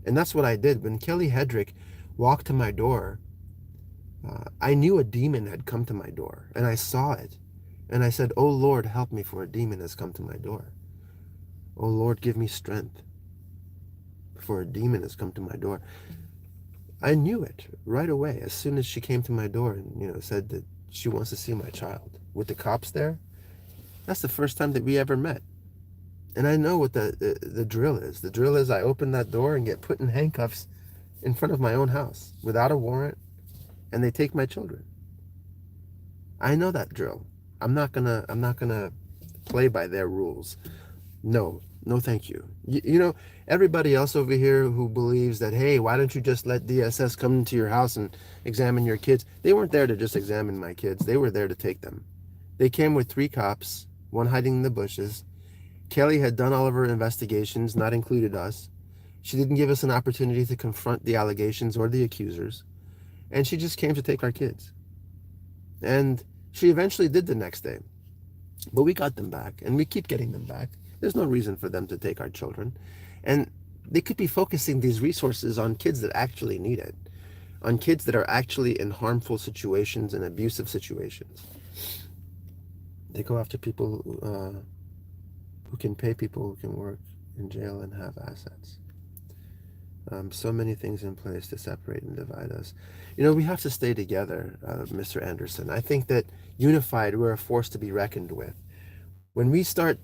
And that's what I did. When Kelly Hedrick walked to my door, I knew a demon had come to my door. And I saw it. And I said, "Oh, Lord, help me, for a demon has come to my door. Oh, Lord, give me strength, for a demon has come to my door." I knew it right away as soon as she came to my door and said that she wants to see my child with the cops there. That's the first time that we ever met. And I know what the drill is. The drill is I open that door and get put in handcuffs in front of my own house without a warrant, and they take my children. I know that drill. I'm not gonna play by their rules. No, thank you. Everybody else over here who believes that, hey, why don't you just let DSS come into your house and examine your kids? They weren't there to just examine my kids. They were there to take them. They came with 3 cops, one hiding in the bushes. Kelly had done all of her investigations, not included us. She didn't give us an opportunity to confront the allegations or the accusers. And she just came to take our kids. And she eventually did the next day. But we got them back, and we keep getting them back. There's no reason for them to take our children. And they could be focusing these resources on kids that actually need it, on kids that are actually in harmful situations and abusive situations. They go after people who can pay people who can work in jail and have assets. So many things in place to separate and divide us. You know, we have to stay together, Mr. Anderson. I think that unified, we're a force to be reckoned with. When we start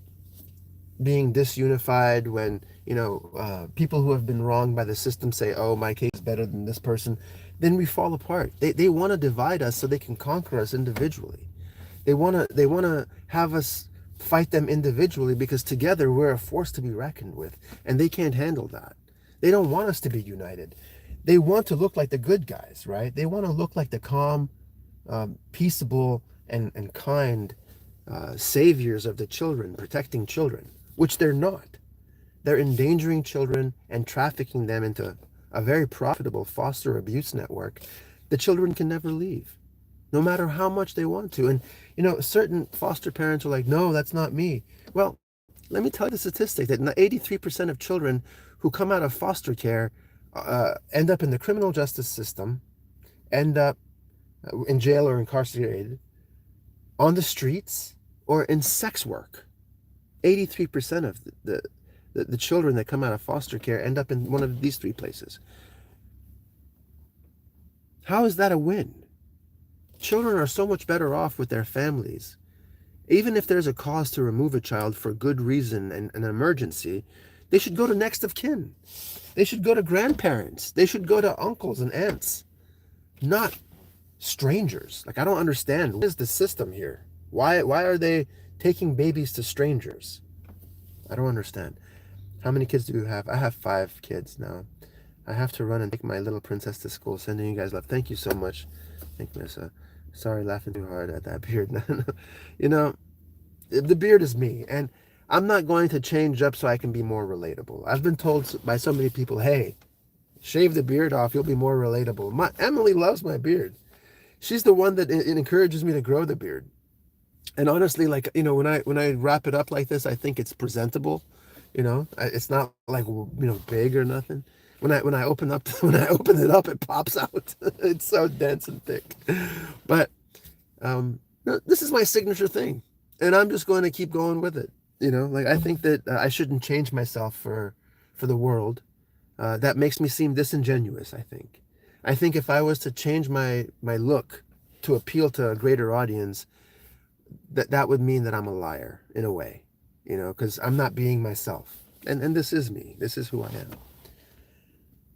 being disunified, when, people who have been wronged by the system say, oh, my case is better than this person, then we fall apart. They want to divide us so they can conquer us individually. They want to have us fight them individually because together we're a force to be reckoned with, and they can't handle that. They don't want us to be united. They want to look like the good guys, right? They want to look like the calm, peaceable, and kind saviors of the children, protecting children, which they're not. They're endangering children and trafficking them into a very profitable foster abuse network. The children can never leave, no matter how much they want to. And, certain foster parents are like, no, that's not me. Well, let me tell you the statistic that 83% of children who come out of foster care end up in the criminal justice system, end up in jail or incarcerated, on the streets, or in sex work. 83% of the children that come out of foster care end up in one of these three places. How is that a win? Children are so much better off with their families. Even if there's a cause to remove a child for good reason and an emergency, they should go to next of kin. They should go to grandparents. They should go to uncles and aunts, not strangers. Like, I don't understand. What is the system here? Why are they taking babies to strangers? I don't understand. How many kids do you have? I have 5 kids now. I have to run and take my little princess to school. Sending you guys love. Thank you so much. Thank you, Missa. Sorry, laughing too hard at that beard. The beard is me, and I'm not going to change up so I can be more relatable. I've been told by so many people, hey, shave the beard off, you'll be more relatable. Emily loves my beard. She's the one that encourages me to grow the beard. And honestly, like, when I wrap it up like this, I think it's presentable. It's not like, big or nothing. When I open it up, it pops out. It's so dense and thick. But this is my signature thing, and I'm just going to keep going with it. I think that I shouldn't change myself for the world. That makes me seem disingenuous. I think if I was to change my look to appeal to a greater audience, that would mean that I'm a liar in a way. Because I'm not being myself, and this is me. This is who I am.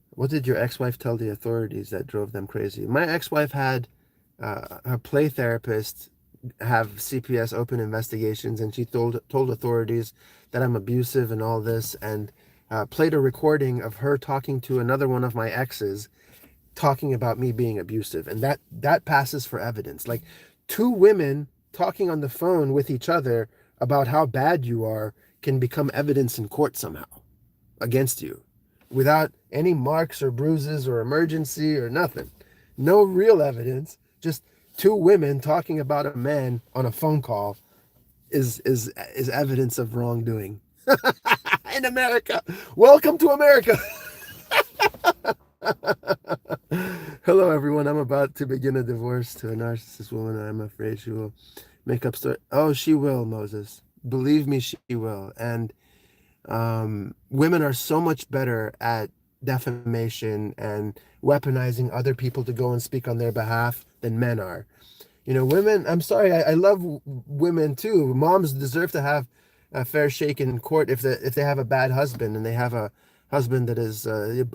What did your ex-wife tell the authorities that drove them crazy? My ex-wife had her play therapist have CPS open investigations, and she told authorities that I'm abusive and all this, and played a recording of her talking to another one of my exes, talking about me being abusive, and that passes for evidence. Like, 2 women talking on the phone with each other about how bad you are can become evidence in court somehow against you, without any marks or bruises or emergency or nothing. No real evidence, just 2 women talking about a man on a phone call is evidence of wrongdoing. In America. Welcome to America. Hello, everyone. I'm about to begin a divorce to a narcissist woman. I'm afraid she will make up story. Oh, she will, Moses. Believe me, she will. And women are so much better at defamation and weaponizing other people to go and speak on their behalf than men are. Women, I'm sorry, I love women too. Moms deserve to have a fair shake in court if they have a bad husband and they have a husband that is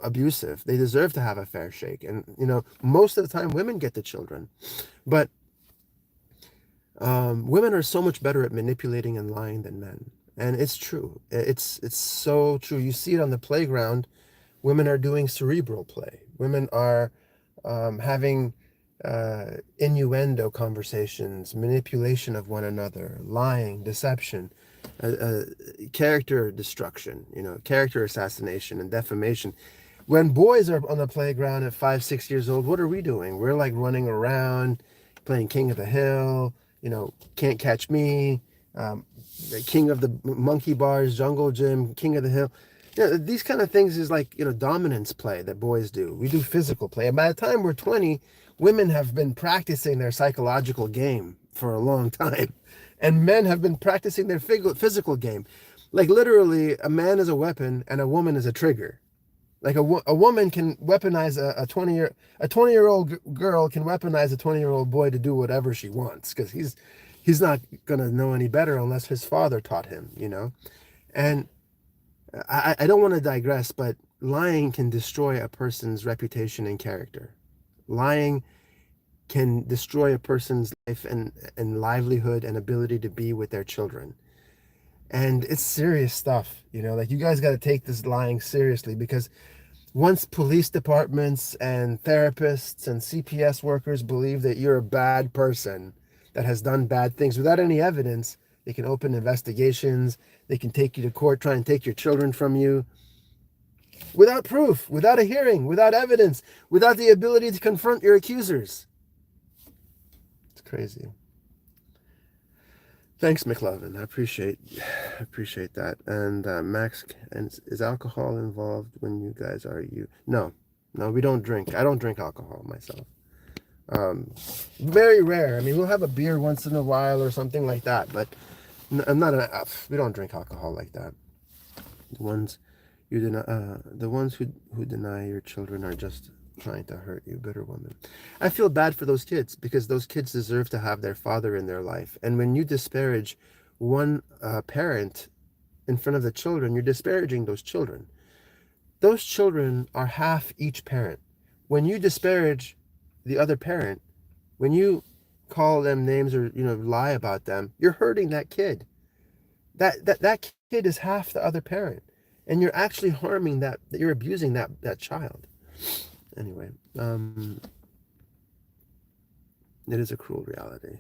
abusive. They deserve to have a fair shake. And, most of the time women get the children. But women are so much better at manipulating and lying than men. And it's true. It's so true. You see it on the playground. Women are doing cerebral play. Women are having innuendo conversations, manipulation of one another, lying, deception, character destruction, character assassination and defamation. When boys are on the playground at 5, 6 years old, what are we doing? We're like running around, playing King of the Hill, Can't Catch Me, the King of the Monkey Bars, Jungle Gym, King of the Hill. These kind of things is like, dominance play that boys do. We do physical play. And by the time we're 20, women have been practicing their psychological game for a long time. And men have been practicing their physical game. Like, literally, a man is a weapon and a woman is a trigger. Like a woman can weaponize a 20-year-old girl can weaponize a 20-year-old boy to do whatever she wants, because he's not gonna know any better unless his father taught him, you know. And I don't want to digress, but lying can destroy a person's reputation and character. Lying can destroy a person's life and livelihood and ability to be with their children. And it's serious stuff, you know, like you guys got to take this lying seriously, because once police departments and therapists and CPS workers believe that you're a bad person that has done bad things without any evidence, they can open investigations, they can take you to court, try and take your children from you without proof, without a hearing, without evidence, without the ability to confront your accusers. It's crazy. Thanks, McLovin. I appreciate that. And Max, and is alcohol involved when you guys argue? No, we don't drink. I don't drink alcohol myself. Very rare. I mean, we'll have a beer once in a while or something like that, but I'm not we don't drink alcohol like that. The ones who deny your children are just trying to hurt you, bitter woman. I feel bad for those kids, because those kids deserve to have their father in their life. And when you disparage one parent in front of the children, you're disparaging those children. Those children are half each parent. When you disparage the other parent, when you call them names or lie about them, you're hurting that kid. That kid is half the other parent, and you're actually harming that you're abusing that child. Anyway, it is a cruel reality.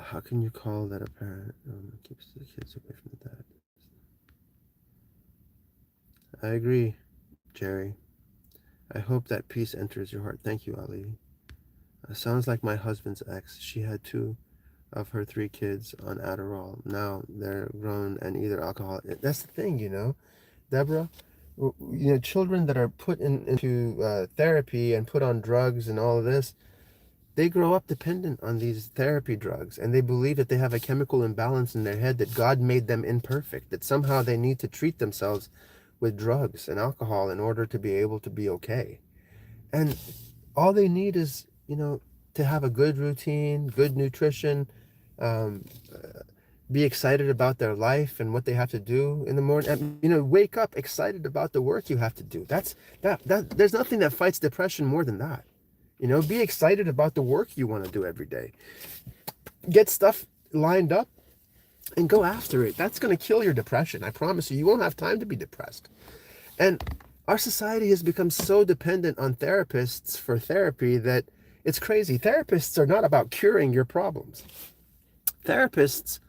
How can you call that a parent keeps the kids away from the dad? I agree, Jerry. I hope that peace enters your heart. Thank you, Ali. Sounds like my husband's ex. She had 2 of her 3 kids on Adderall. Now they're grown and either alcohol. That's the thing, Deborah. Children that are put into therapy and put on drugs and all of this, they grow up dependent on these therapy drugs, and they believe that they have a chemical imbalance in their head, that God made them imperfect, that somehow they need to treat themselves with drugs and alcohol in order to be able to be okay. And all they need is, to have a good routine, good nutrition, be excited about their life and what they have to do in the morning. And, wake up excited about the work you have to do. That there's nothing that fights depression more than that. Be excited about the work you want to do every day. Get stuff lined up and go after it. That's going to kill your depression. I promise you, you won't have time to be depressed. And our society has become so dependent on therapists for therapy that it's crazy. Therapists are not about curing your problems. Therapists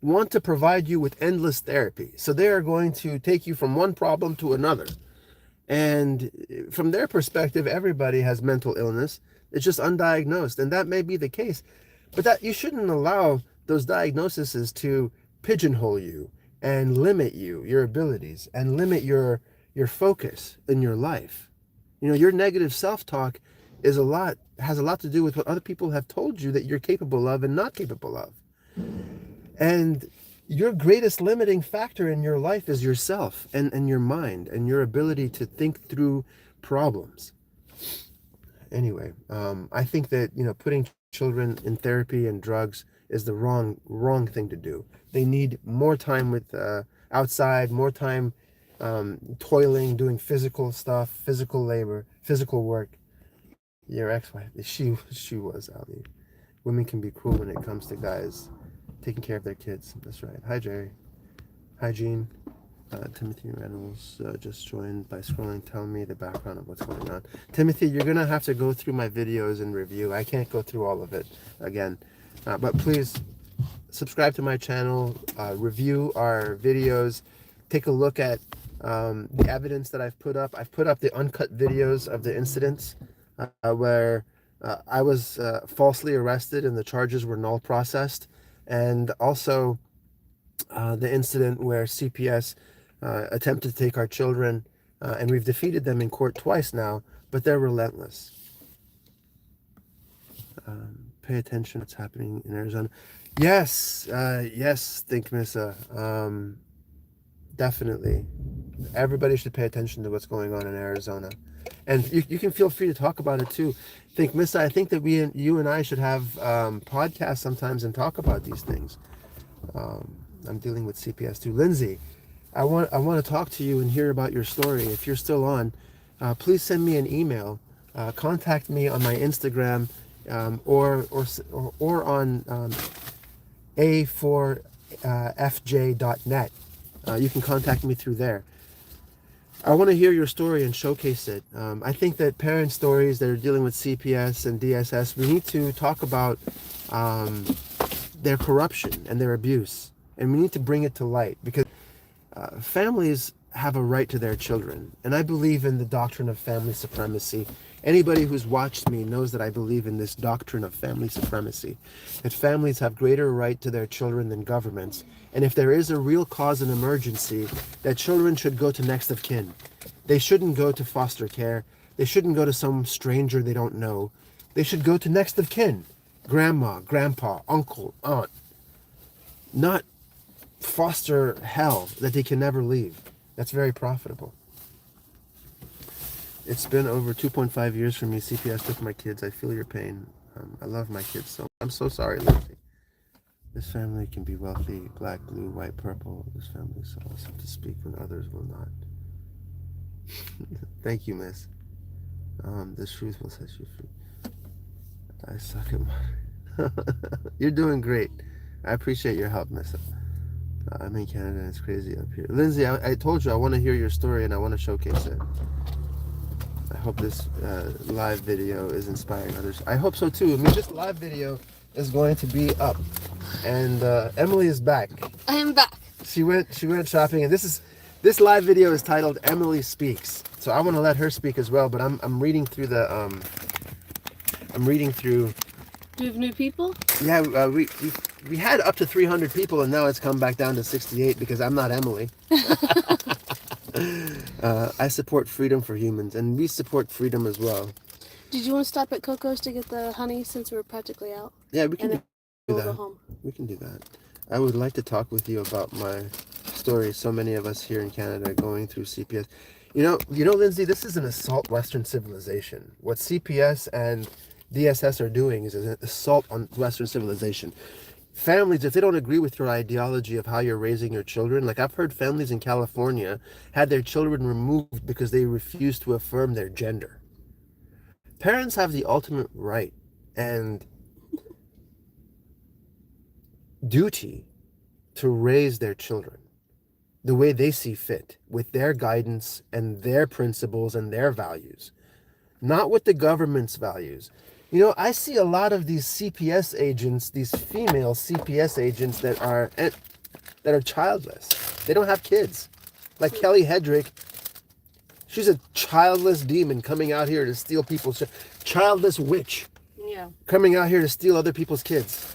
want to provide you with endless therapy. So they are going to take you from one problem to another. And from their perspective, everybody has mental illness. It's just undiagnosed. And that may be the case. But that you shouldn't allow those diagnoses to pigeonhole you and limit you, your abilities, and limit your focus in your life. Your negative self-talk has a lot to do with what other people have told you that you're capable of and not capable of. And your greatest limiting factor in your life is yourself and your mind and your ability to think through problems. Anyway, I think that, putting children in therapy and drugs is the wrong thing to do. They need more time with outside, more time toiling, doing physical stuff, physical labor, physical work. Your ex-wife, she was, Ali. Women can be cruel when it comes to guys taking care of their kids. That's right. Hi, Jerry. Hi, Jean. Timothy Reynolds just joined by scrolling. Tell me the background of what's going on. Timothy, you're going to have to go through my videos and review. I can't go through all of it again. But please subscribe to my channel, review our videos, take a look at the evidence that I've put up. I've put up the uncut videos of the incidents where I was falsely arrested and the charges were null processed. And also the incident where CPS attempted to take our children, and we've defeated them in court twice now, but they're relentless. Pay attention to what's happening in Arizona. Yes, Think Missa. definitely. Everybody should pay attention to what's going on in Arizona. And you can feel free to talk about it too. Missa, I think that you and I should have podcasts sometimes and talk about these things. I'm dealing with CPS too. Lindsay, I want to talk to you and hear about your story. If you're still on, please send me an email. Contact me on my Instagram or on a4fj.net. You can contact me through there. I want to hear your story and showcase it. I think that parent stories that are dealing with CPS and DSS, we need to talk about their corruption and their abuse. And we need to bring it to light because families have a right to their children. And I believe in the doctrine of family supremacy. Anybody who's watched me knows that I believe in this doctrine of family supremacy, that families have greater right to their children than governments. And if there is a real cause and emergency, that children should go to next of kin. They shouldn't go to foster care. They shouldn't go to some stranger they don't know. They should go to next of kin. Grandma, grandpa, uncle, aunt. Not foster hell that they can never leave. That's very profitable. It's been over 2.5 years for me. CPS took my kids. I feel your pain. I love my kids so. I'm so sorry, Lindsay. This family can be wealthy, black, blue, white, purple. This family is so awesome to speak when others will not. Thank you, miss. The truth will set you free. I suck at my... You're doing great. I appreciate your help, miss. I'm in Canada and it's crazy up here. Lindsay, I told you I want to hear your story and I want to showcase it. I hope this live video is inspiring others. I hope so too. I mean, this live video is going to be up. And Emily is back. I am back. She went shopping, and this live video is titled Emily Speaks. So I want to let her speak as well, but I'm reading through the I'm reading through. Do we have new people? Yeah, we had up to 300 people, and now it's come back down to 68 because I'm not Emily. I support freedom for humans, and we support freedom as well. Did you want to stop at Coco's to get the honey since we're practically out? Yeah, we can do We'll that. go home. We can do that. I would like to talk with you about my story. So many of us here in Canada going through CPS. You know, Lindsay, this is an assault Western civilization. What CPS and DSS are doing is an assault on Western civilization. Families, if they don't agree with your ideology of how you're raising your children, like I've heard families in California had their children removed because they refused to affirm their gender. Parents have the ultimate right and duty to raise their children the way they see fit, with their guidance and their principles and their values, not with the government's values. You know, I see a lot of these CPS agents, these female CPS agents that are childless. They don't have kids. Like Kelly Hedrick, she's a childless demon coming out here to steal people's childless witch. Yeah. Coming out here to steal other people's kids.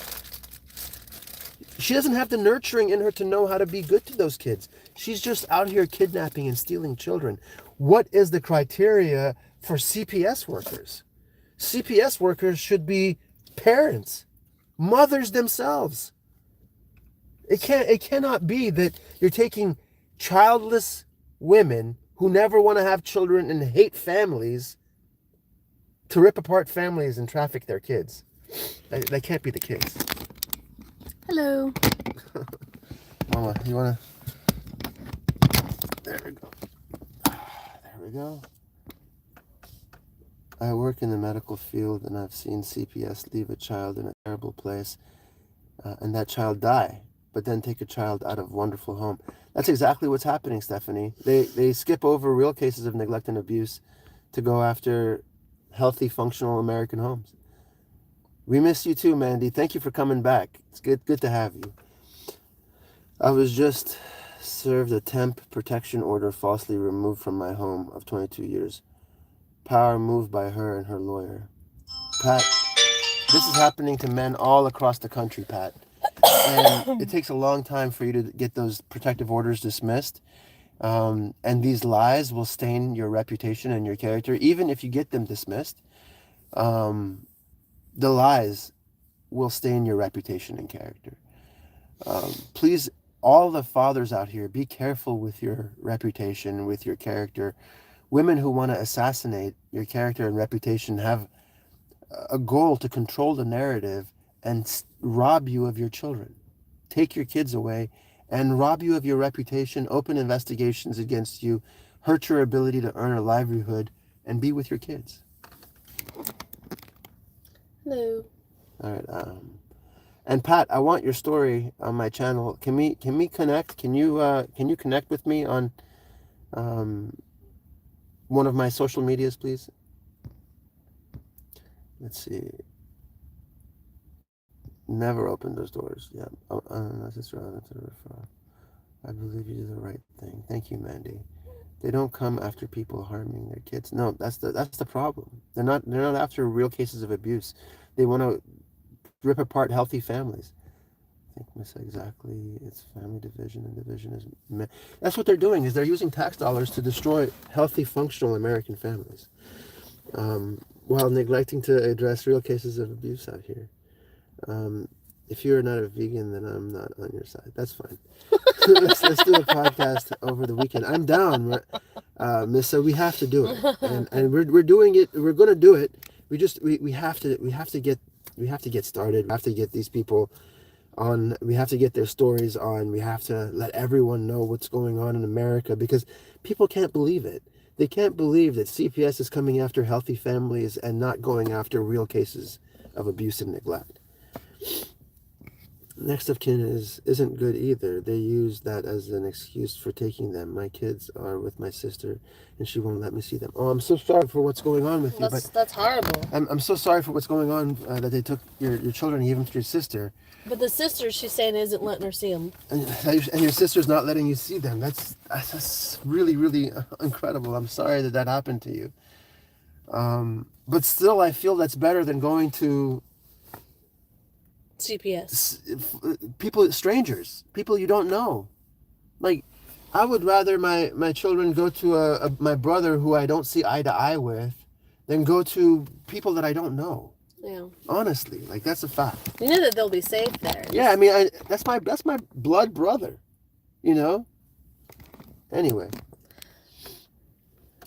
She doesn't have the nurturing in her to know how to be good to those kids. She's just out here kidnapping and stealing children. What is the criteria for CPS workers? CPS workers should be parents, mothers themselves. It cannot be that you're taking childless women who never want to have children and hate families to rip apart families and traffic their kids. That can't be the case. Hello. Mama, you wanna? There we go. There we go. I work in the medical field and I've seen CPS leave a child in a terrible place and that child die, but then take a child out of a wonderful home. That's exactly what's happening, Stephanie. They skip over real cases of neglect and abuse to go after healthy, functional American homes. We miss you too, Mandy. Thank you for coming back. It's good to have you. I was just served a temp protection order falsely removed from my home of 22 years. Power moved by her and her lawyer. Pat, this is happening to men all across the country, Pat. And it takes a long time for you to get those protective orders dismissed. And these lies will stain your reputation and your character, even if you get them dismissed. The lies will stain your reputation and character. Please all the fathers out here, be careful with your reputation, with your character. Women who want to assassinate your character and reputation have a goal to control the narrative and rob you of your children, take your kids away, and rob you of your reputation, open investigations against you, hurt your ability to earn a livelihood, and be with your kids. Hello. All right. And Pat, I want your story on my channel. Can we connect? Can you connect with me on one of my social medias, please? Let's see. Never open those doors. Yeah. That's just relevant to the referral. I believe you did the right thing. Thank you, Mandy. They don't come after people harming their kids. No, that's the problem. They're not after real cases of abuse. They want to rip apart healthy families. I think Miss exactly. It's family division, and division is. That's what they're doing. Is they're using tax dollars to destroy healthy, functional American families, while neglecting to address real cases of abuse out here. If you're not a vegan, then I'm not on your side. That's fine. let's do a podcast over the weekend. I'm down, Miss. So we have to do it, and we're doing it. We're gonna do it. We have to get started. We have to get these people on. We have to get their stories on. We have to let everyone know what's going on in America, because people can't believe it. They can't believe that CPS is coming after healthy families and not going after real cases of abuse and neglect. Next of kin isn't good either. They use that as an excuse for taking them. My kids are with my sister, and she won't let me see them. Oh, I'm so sorry for what's going on with you. That's horrible. I'm so sorry for what's going on, that they took your children, even to your sister. But the sister, she's saying, isn't letting her see them. And your sister's not letting you see them. That's really, really incredible. I'm sorry that happened to you. But still, I feel that's better than going to CPS. Strangers, people you don't know. Like, I would rather my children go to my brother who I don't see eye to eye with than go to people that I don't know. Yeah. Honestly, like, that's a fact. You know that they'll be safe there. Yeah, I mean, that's my blood brother, you know. Anyway,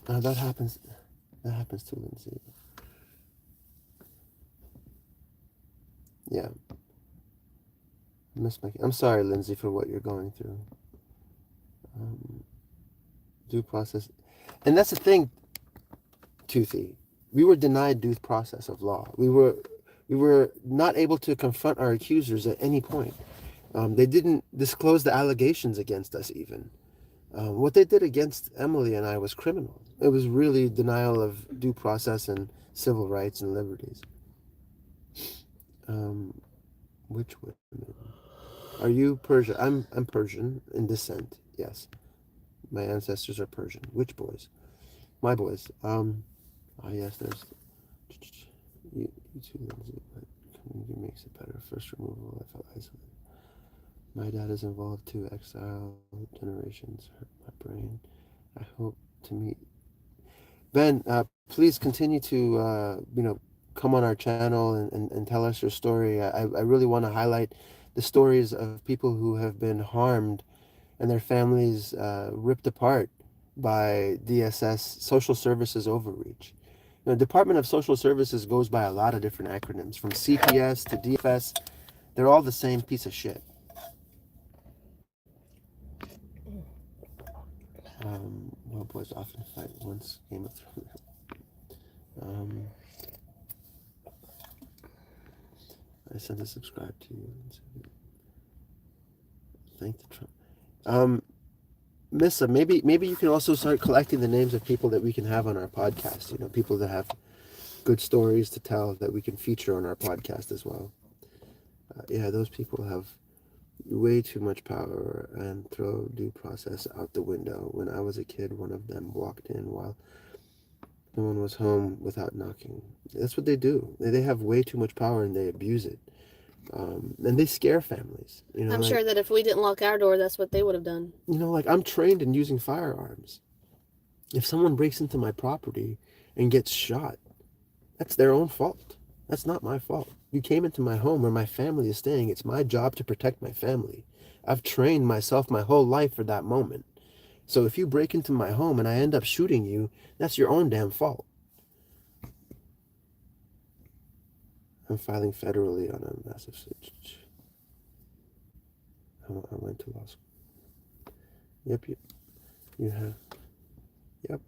that happens to Lindsay. Yeah. I'm sorry, Lindsay, for what you're going through. Due process, and that's the thing, Toothy. We were denied due process of law. We were not able to confront our accusers at any point. They didn't disclose the allegations against us even. What they did against Emily and I was criminal. It was really denial of due process and civil rights and liberties. Which women? Are you Persian? I'm Persian in descent. Yes, my ancestors are Persian. Which boys? My boys. Yes. There's you too, Lindsay. But community makes it better. First removal, I felt isolated. My dad is involved too. Exile generations hurt my brain. I hope to meet Ben. Please continue to come on our channel and tell us your story. I really want to highlight the stories of people who have been harmed and their families ripped apart by DSS, Social Services Overreach. Department of Social Services goes by a lot of different acronyms, from CPS to DFS. They're all the same piece of shit. Well, boys often fight once Game of Thrones. I sent a subscribe to you. Thank the Trump. Missa, maybe you can also start collecting the names of people that we can have on our podcast. People that have good stories to tell that we can feature on our podcast as well. Yeah, those people have way too much power and throw due process out the window. When I was a kid, one of them walked in while no one was home without knocking. That's what they do. They have way too much power and they abuse it. And they scare families. I'm sure that if we didn't lock our door, that's what they would have done. I'm trained in using firearms. If someone breaks into my property and gets shot, that's their own fault. That's not my fault. You came into my home where my family is staying. It's my job to protect my family. I've trained myself my whole life for that moment. So if you break into my home and I end up shooting you, that's your own damn fault. I'm filing federally on a massive switch. I went to law school. Yep, you have. Yep.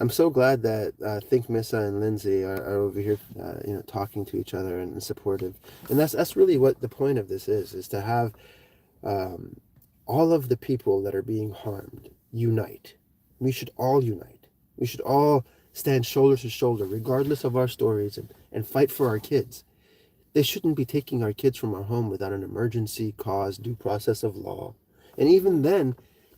I'm so glad that Think Missa and Lindsay are over here, talking to each other and supportive. And that's really what the point of this is to have all of the people that are being harmed unite. We should all unite. We should all stand shoulder to shoulder, regardless of our stories, and fight for our kids. They shouldn't be taking our kids from our home without an emergency cause, due process of law. And even then,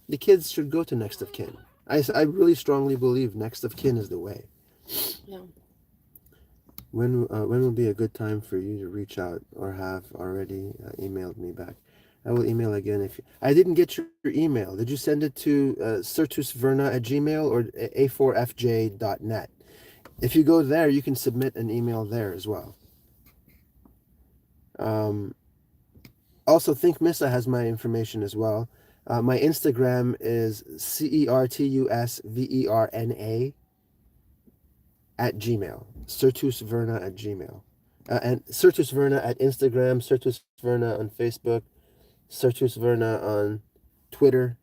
the kids should go to next of kin. I really strongly believe next of kin is the way. Yeah. When will be a good time for you to reach out, or have already emailed me back? I will email again if I didn't get your email. Did you send it to certusverna@gmail or a4fj.net? If you go there, you can submit an email there as well. Also, Think Missa has my information as well. My Instagram is CERTUSVERNA @gmail. certusverna@gmail. And certusverna at Instagram, certusverna on Facebook, certusverna on Twitter.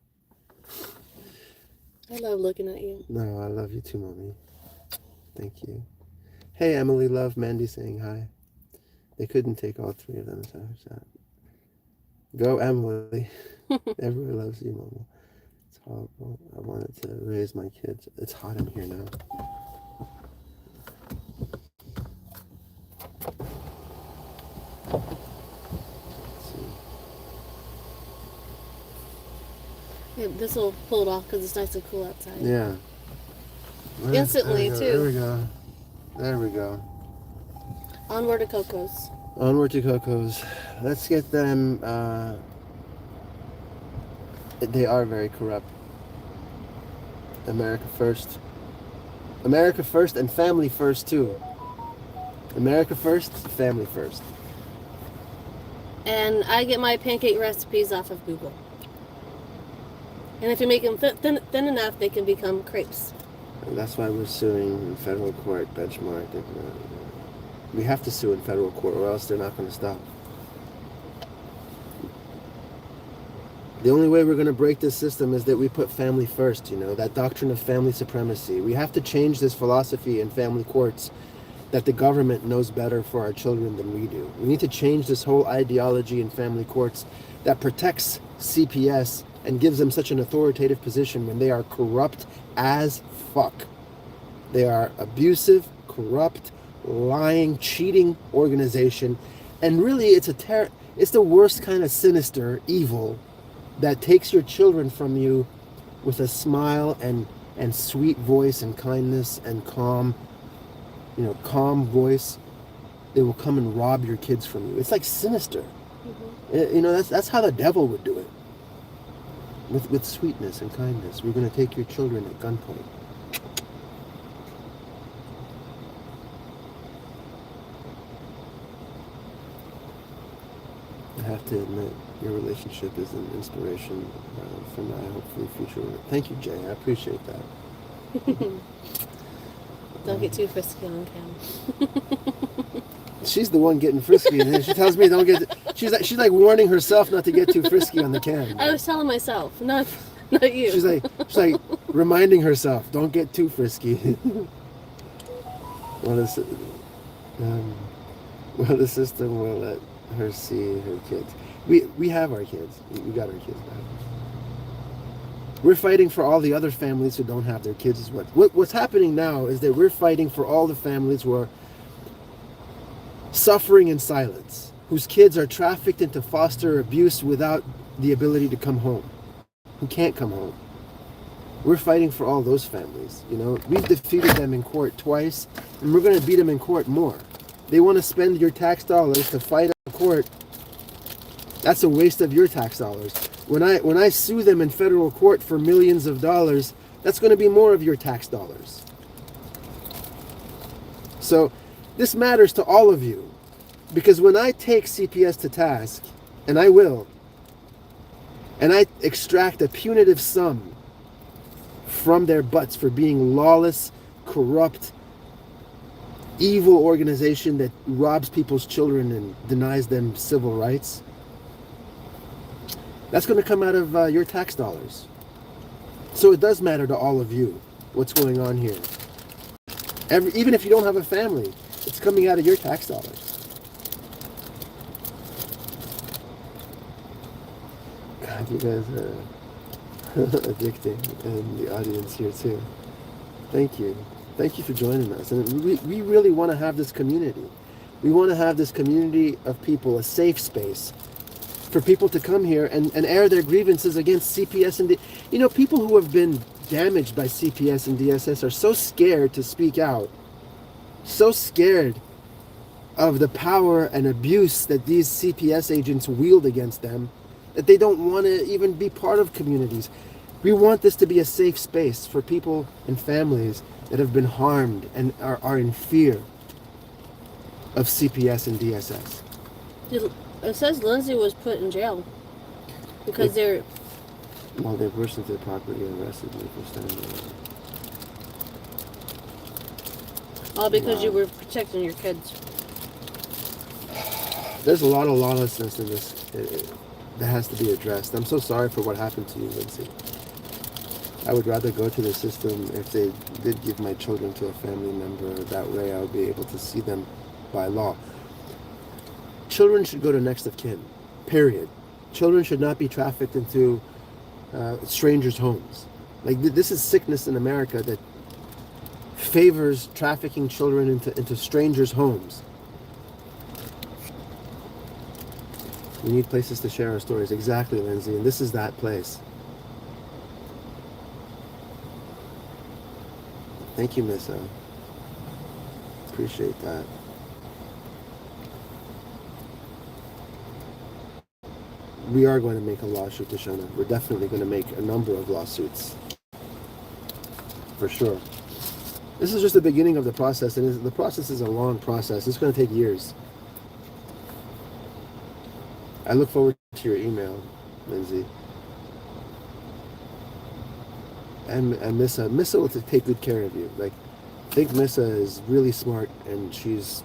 I love looking at you. No, I love you too, mommy. Thank you. Hey, Emily, love, Mandy saying hi. They couldn't take all three of them, so sad. Go, Emily. Everyone loves you, mama. It's horrible. I wanted to raise my kids. It's hot in here now. Yeah, this will pull it off because it's nice and cool outside. Yeah. Instantly, too. There we go. There we go. Onward to Coco's. Onward to Coco's. Let's get them. They are very corrupt. America first. America first and family first, too. America first, family first. And I get my pancake recipes off of Google. And if you make them thin enough, they can become crepes. And that's why we're suing in federal court, benchmark. We have to sue in federal court or else they're not going to stop. The only way we're going to break this system is that we put family first, that doctrine of family supremacy. We have to change this philosophy in family courts that the government knows better for our children than we do. We need to change this whole ideology in family courts that protects CPS and gives them such an authoritative position when they are corrupt as fuck. They are abusive, corrupt, lying, cheating organization. And really, it's the worst kind of sinister evil that takes your children from you with a smile and sweet voice and kindness and calm voice. They will come and rob your kids from you. It's like sinister. Mm-hmm. That's how the devil would do it. With sweetness and kindness. We're going to take your children at gunpoint. I have to admit, your relationship is an inspiration for my hopefully future work. Thank you, Jay. I appreciate that. Don't get too frisky on cam. She's the one getting frisky, and then she tells me don't get. She's like warning herself not to get too frisky on the cam. I was telling myself, not you. She's like reminding herself, don't get too frisky. Well, the system will let her see her kids. We have our kids. We got our kids back. We're fighting for all the other families who don't have their kids as well. What's happening now is that we're fighting for all the families who are suffering in silence, whose kids are trafficked into foster abuse without the ability to come home, who can't come home. We're fighting for all those families. We've defeated them in court twice, and we're going to beat them in court more. They want to spend your tax dollars to fight in court. That's a waste of your tax dollars. When I sue them in federal court for millions of dollars, that's going to be more of your tax dollars. So this matters to all of you, because when I take CPS to task, and I will, and I extract a punitive sum from their butts for being lawless, corrupt, evil organization that robs people's children and denies them civil rights, that's going to come out of your tax dollars. So it does matter to all of you what's going on here. Even if you don't have a family, it's coming out of your tax dollars. God, you guys are addicting, and the audience here too. Thank you. Thank you for joining us. And we really want to have this community. We want to have this community of people, a safe space for people to come here and air their grievances against CPS and people who have been damaged by CPS and DSS are so scared to speak out, so scared of the power and abuse that these CPS agents wield against them, that they don't want to even be part of communities. We want this to be a safe space for people and families that have been harmed and are in fear of CPS and DSS. It says Lindsay was put in jail because they're... Well, they burst into the property and arrested me for standing there. All because you were protecting your kids. There's a lot of lawlessness in this that has to be addressed. I'm so sorry for what happened to you, Lindsay. I would rather go to the system if they did give my children to a family member. That way I would be able to see them by law. Children should go to next of kin, period. Children should not be trafficked into strangers' homes. Like, this is sickness in America that favors trafficking children into strangers' homes. We need places to share our stories. Exactly, Lindsay, and this is that place. Thank you, Missa. Appreciate that. We are going to make a lawsuit, Tashana. We're definitely going to make a number of lawsuits. For sure. This is just the beginning of the process, and the process is a long process. It's going to take years. I look forward to your email, Lindsay. And Missa will take good care of you. Like, I think Missa is really smart, and she's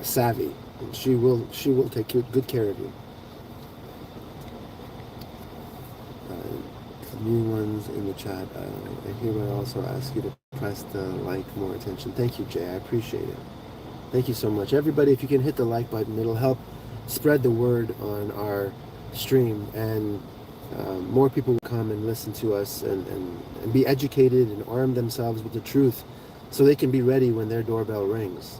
savvy, and she will take good care of you. New ones in the chat. I hereby also ask you to press the like more attention. Thank you, Jay. I appreciate it. Thank you so much. Everybody, if you can hit the like button, it'll help spread the word on our stream, and more people will come and listen to us and be educated and arm themselves with the truth so they can be ready when their doorbell rings.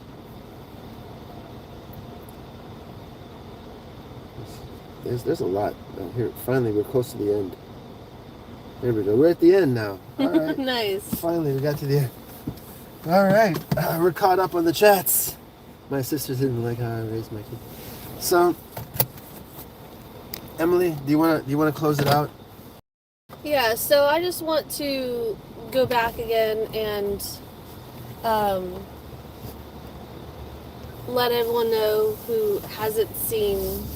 There's a lot. Here, finally, we're close to the end. There we go. We're at the end now. All right. Nice. Finally, we got to the end. All right. We're caught up on the chats. My sisters didn't like how I raised my kid. So, Emily, do you want to close it out? Yeah. So I just want to go back again and let everyone know who hasn't seen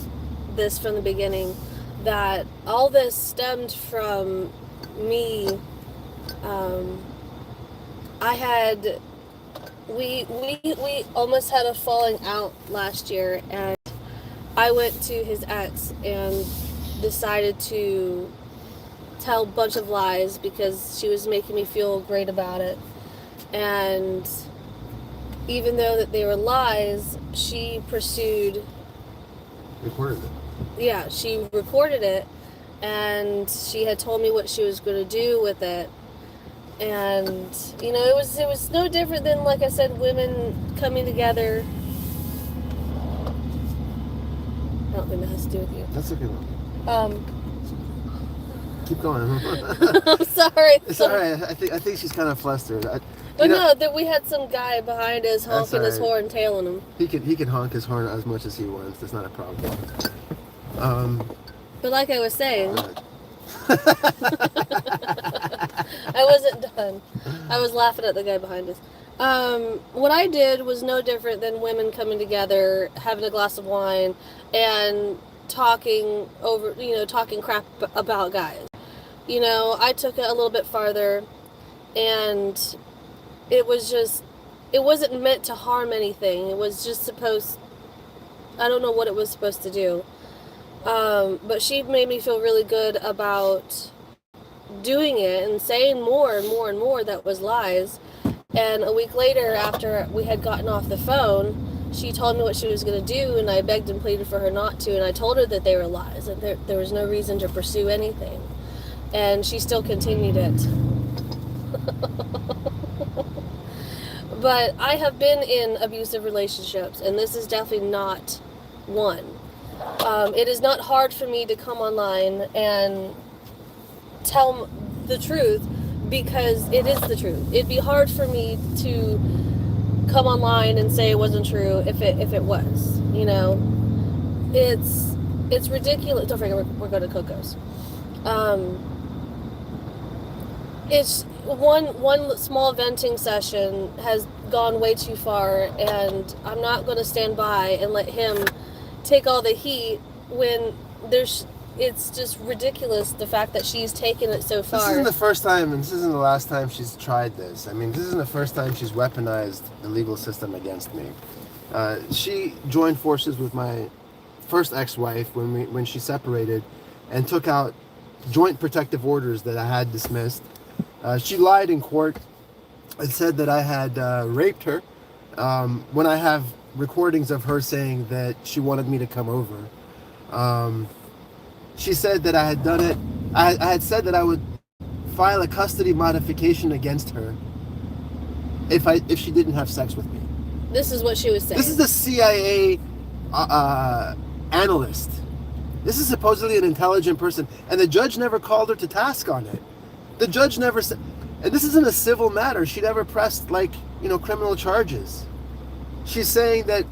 this from the beginning that all this stemmed from me. We almost had a falling out last year, and I went to his ex and decided to tell a bunch of lies because she was making me feel great about it. And even though that they were lies, she Recorded it. Yeah, she recorded it, and she had told me what she was going to do with it. And it was no different than, like I said, women coming together. I don't think that has to do with you. That's okay. Keep going. I'm sorry. It's all right. I think she's kind of flustered. That we had some guy behind us honking his horn, tailing him. He can honk his horn as much as he wants. That's not a problem. But like I was saying, I wasn't done. I was laughing at the guy behind us. What I did was no different than women coming together, having a glass of wine, and talking talking crap about guys. I took it a little bit farther, and it was just, it wasn't meant to harm anything. It was just I don't know what it was supposed to do. But she made me feel really good about doing it and saying more and more and more that was lies. And a week later, after we had gotten off the phone, she told me what she was going to do, and I begged and pleaded for her not to, and I told her that they were lies, that there was no reason to pursue anything. And she still continued it. But I have been in abusive relationships, and this is definitely not one. It is not hard for me to come online and tell the truth, because it is the truth. It'd be hard for me to come online and say it wasn't true if it was. It's ridiculous. Don't forget, we're going to Coco's. It's one small venting session has gone way too far, and I'm not going to stand by and let him take all the heat when it's just ridiculous, the fact that she's taken it so far. This isn't the first time, and this isn't the last time she's tried this. I mean, this isn't the first time she's weaponized the legal system against me. She joined forces with my first ex-wife when she separated, and took out joint protective orders that I had dismissed. She lied in court and said that I had raped her, when I have recordings of her saying that she wanted me to come over. She said that I had done it. I had said that I would file a custody modification against her if she didn't have sex with me. This is what she was saying. This is the CIA analyst. This is supposedly an intelligent person, and the judge never called her to task on it. The judge never said, and this isn't a civil matter. She never pressed criminal charges. She's saying that,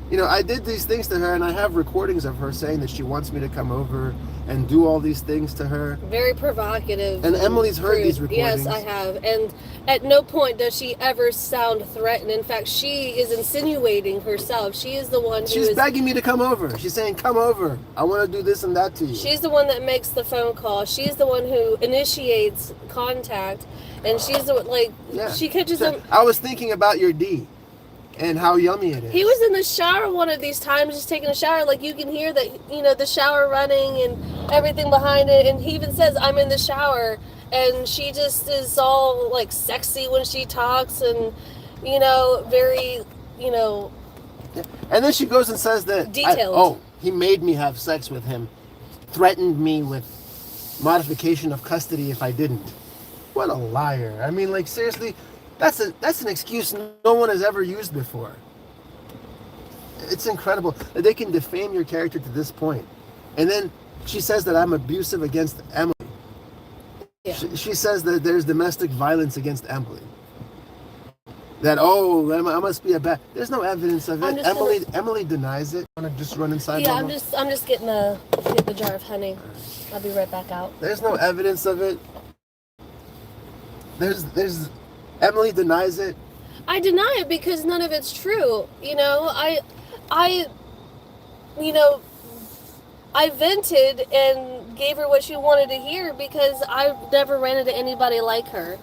I did these things to her, and I have recordings of her saying that she wants me to come over and do all these things to her. Very provocative. And Emily's heard these recordings. Yes, I have. And at no point does she ever sound threatened. In fact, she is insinuating herself. She is the one who She's begging me to come over. She's saying, come over. I want to do this and that to you. She's the one that makes the phone call. She's the one who initiates contact. And she's the one, she catches them. I was thinking about your D and how yummy it is. He was in the shower one of these times, just taking a shower. You can hear the shower running and everything behind it. And he even says, I'm in the shower. And she just is all sexy when she talks, and very And then she goes and says that detailed. He made me have sex with him, threatened me with modification of custody if I didn't. What a liar. I mean, seriously, that's an excuse no one has ever used before. It's incredible that they can defame your character to this point. And then she says that I'm abusive against Emily. Yeah. She says that there's domestic violence against Emily. That, I must be a bad... There's no evidence of it. Emily denies it. Want to just run inside? Yeah, Mama? I'm just getting the jar of honey. I'll be right back out. There's no evidence of it. There's Emily denies it. I deny it because none of it's true. I vented and gave her what she wanted to hear because I've never ran into anybody like her.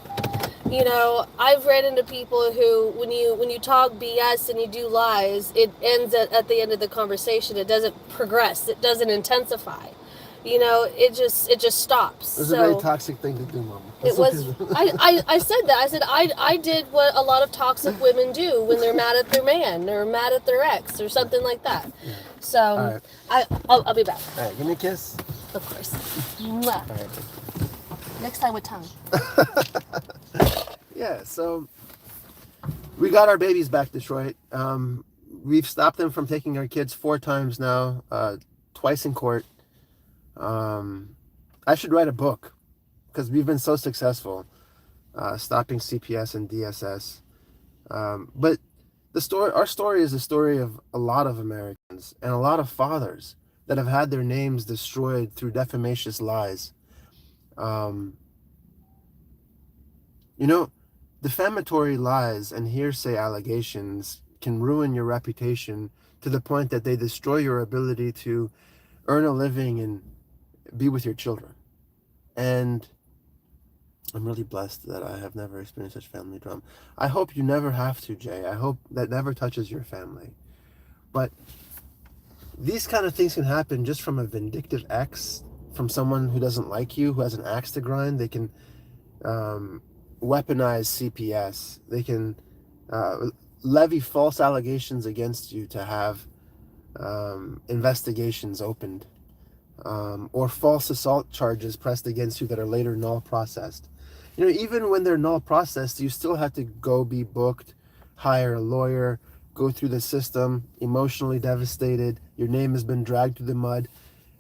I've ran into people who, when you talk BS and you do lies, it ends at the end of the conversation. It doesn't progress. It doesn't intensify. It just stops. It's a very toxic thing to do, Mama. It was. I said that. I said I did what a lot of toxic women do when they're mad at their man or mad at their ex or something like that. Yeah. So all right. I'll be back. All right, give me a kiss. Of course. Mwah. All right. Next time with tongue. Yeah. So we got our babies back, Detroit. We've stopped them from taking our kids 4 times now, twice in court. I should write a book because we've been so successful stopping CPS and DSS. But our story is a story of a lot of Americans and a lot of fathers that have had their names destroyed through defamatious lies. defamatory lies and hearsay allegations can ruin your reputation to the point that they destroy your ability to earn a living and be with your children. And I'm really blessed that I have never experienced such family drama. I hope you never have to, Jay. I hope that never touches your family. But these kind of things can happen just from a vindictive ex, from someone who doesn't like you, who has an axe to grind. They can weaponize CPS. They can levy false allegations against you to have investigations opened, or false assault charges pressed against you that are later null processed. You know, even when they're null processed, you still have to go be booked, hire a lawyer, go through the system, emotionally devastated. Your name has been dragged through the mud.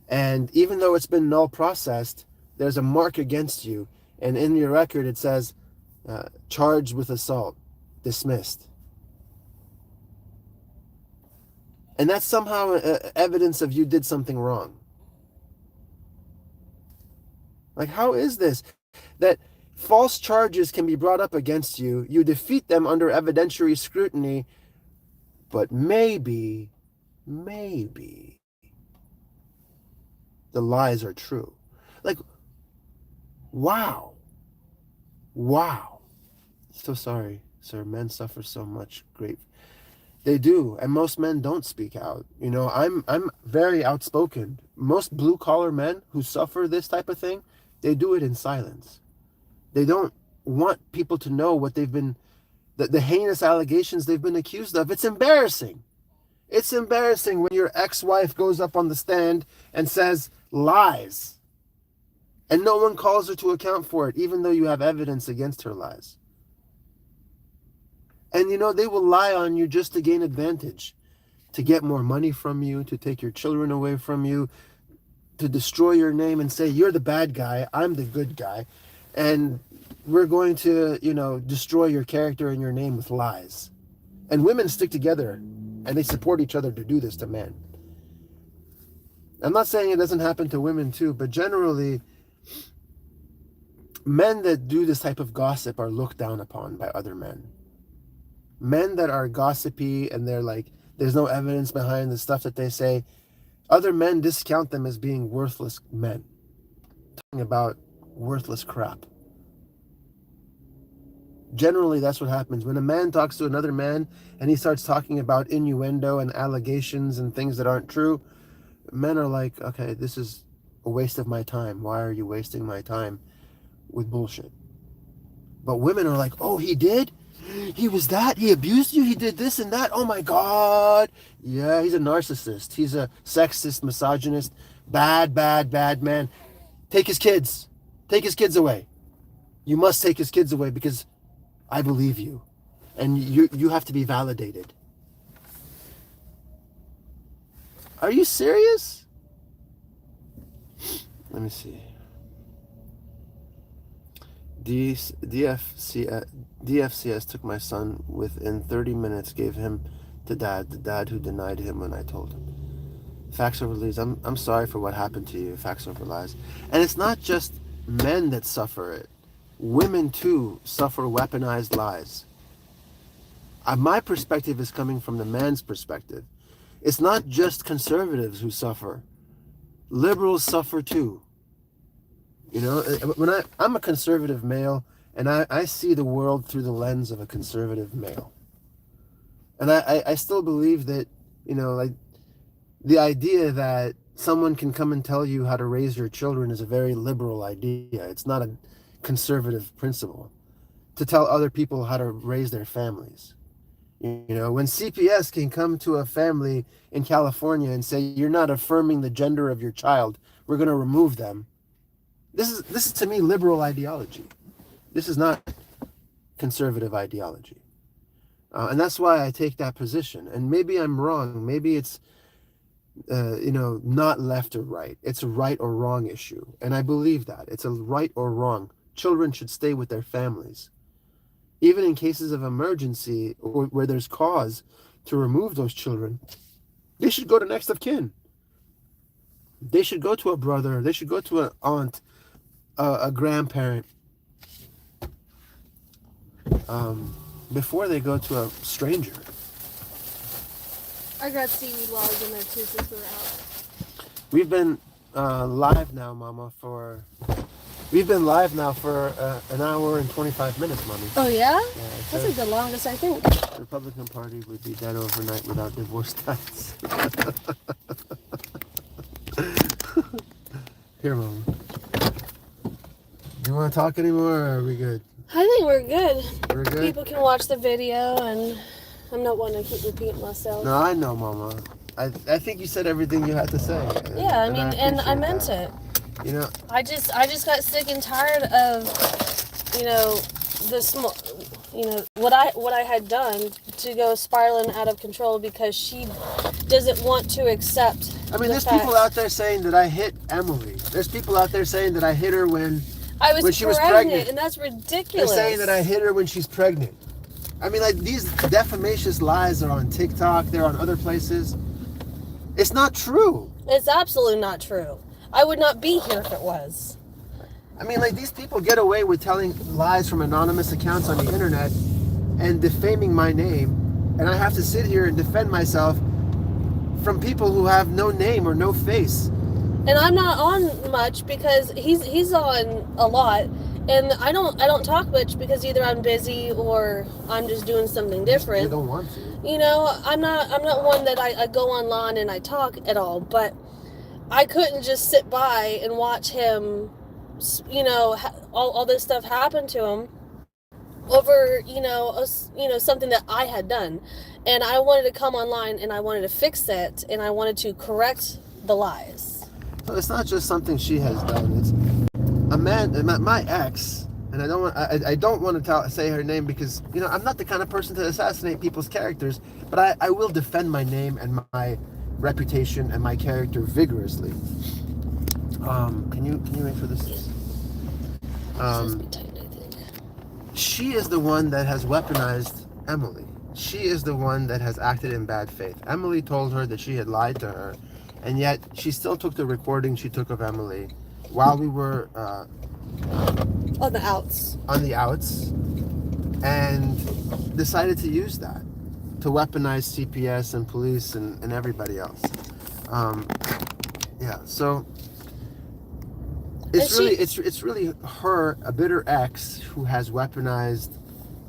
And even though it's been null processed, there's a mark against you. And in your record, it says, charged with assault, dismissed. And that's somehow evidence of you did something wrong. Like, how is this? That false charges can be brought up against you. You defeat them under evidentiary scrutiny, but maybe the lies are true. Like, wow. So sorry, sir. Men suffer so much. Great. They do, and most men don't speak out. You know, I'm very outspoken. Most blue collar men who suffer this type of thing, they do it in silence. They don't want people to know what they've been, the heinous allegations they've been accused of. It's embarrassing. It's embarrassing when your ex-wife goes up on the stand and says lies, and no one calls her to account for it, even though you have evidence against her lies. And you know, they will lie on you just to gain advantage, to get more money from you, to take your children away from you, to destroy your name and say, you're the bad guy, I'm the good guy, and we're going to, you know, destroy your character and your name with lies. And women stick together and they support each other to do this to men. I'm not saying it doesn't happen to women too, but generally, men that do this type of gossip are looked down upon by other men. Men that are gossipy and they're like, there's no evidence behind the stuff that they say, other men discount them as being worthless men. Talking about worthless crap. Generally, that's what happens. When a man talks to another man and he starts talking about innuendo and allegations and things that aren't true, men are like, okay, this is a waste of my time. Why are you wasting my time with bullshit? But women are like, oh, he did? He was that? He abused you? He did this and that? Oh my God. Yeah, he's a narcissist. He's a sexist, misogynist, bad man. Take his kids. Take his kids away. You must take his kids away because I believe you. And you have to be validated. Are you serious? Let me see. DFCS took my son within 30 minutes, gave him to dad, the dad who denied him when I told him. Facts over lies. I'm sorry for what happened to you. Facts over lies. And it's not just men that suffer it. Women too suffer weaponized lies. My perspective is coming from the man's perspective. It's not just conservatives who suffer. Liberals suffer too. You know, when I'm a conservative male, and I see the world through the lens of a conservative male. And I still believe that, you know, like the idea that someone can come and tell you how to raise your children is a very liberal idea. It's not a conservative principle to tell other people how to raise their families. You know, when CPS can come to a family in California and say, you're not affirming the gender of your child, we're going to remove them. This is to me liberal ideology. This is not conservative ideology. And that's why I take that position. And maybe I'm wrong. Maybe it's, you know, not left or right. It's a right or wrong issue. And I believe that. It's a right or wrong. Children should stay with their families. Even in cases of emergency or where there's cause to remove those children, they should go to next of kin. They should go to a brother. They should go to an aunt, a grandparent. before they go to a stranger. I got seaweed logs in there too since we were out. We've been live now, Mama, We've been live now for an hour and 25 minutes, Mommy. Oh yeah? Yeah, That's like the longest, I think. the Republican Party would be dead overnight without divorce tax. Here, Mama. Do you want to talk anymore, or are we good? I think we're good. We're good? People can watch the video, and I'm not one to keep repeating myself. No, I know, Mama. I think you said everything you had to say. Yeah, I mean, and I meant that. it. You know, I just got sick and tired of, you know, what I had done to go spiraling out of control because she doesn't want to accept. I mean, there's people out there saying that I hit Emily. There's people out there saying that I hit her when she was pregnant, and that's ridiculous. They're saying that I hit her when she's pregnant. I mean, like, these defamation lies are on TikTok. They're on other places. It's not true. It's absolutely not true. I would not be here if it was. I mean, like, these people get away with telling lies from anonymous accounts on the internet and defaming my name, and I have to sit here and defend myself from people who have no name or no face. And I'm not on much because he's on a lot, and I don't talk much because either I'm busy or I'm just doing something different. You don't want to. You know, I'm not one that I go online and I talk at all, but I couldn't just sit by and watch him, you know, all this stuff happen to him over, something that I had done. And I wanted to come online and I wanted to fix it and I wanted to correct the lies. So it's not just something she has done. It's a man, my ex, and I don't want to say her name because, you know, I'm not the kind of person to assassinate people's characters, but I will defend my name and my reputation and my character vigorously. Can you wait for this? This has to be tight, I think. She is the one that has weaponized Emily. She is the one that has acted in bad faith. Emily told her that she had lied to her, and yet she still took the recording she took of Emily while we were On the outs. And decided to use that to weaponize CPS and police and everybody else. So it's really her, a bitter ex, who has weaponized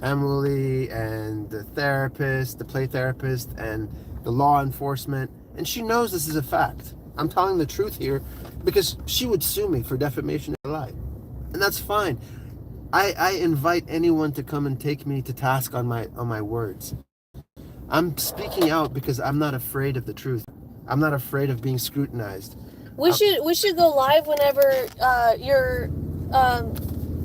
Emily and the therapist, the play therapist, and the law enforcement, and she knows this is a fact. I'm telling the truth here because she would sue me for defamation of lie, and that's fine. I invite anyone to come and take me to task on my words. I'm speaking out because I'm not afraid of the truth. I'm not afraid of being scrutinized. We should go live whenever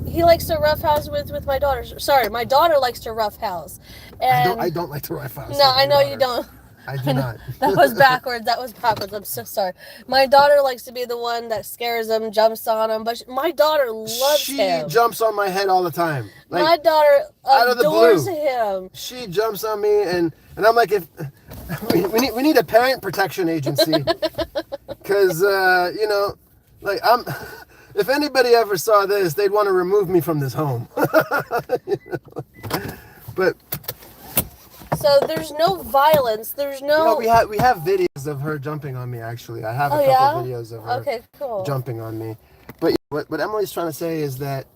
he likes to roughhouse with my daughter. Sorry, my daughter likes to roughhouse. And I don't like to roughhouse. No, I know you don't. I do not. That was backwards. I'm so sorry. My daughter likes to be the one that scares him, jumps on him, but my daughter loves him. She jumps on my head all the time. Like, my daughter adores him. She jumps on me, and I'm like, if we need a parent protection agency, because if anybody ever saw this, they'd want to remove me from this home. But. So there's no violence. There's no. No, we have videos of her jumping on me. Actually, I have a couple videos of her jumping on me. But what Emily's trying to say is that,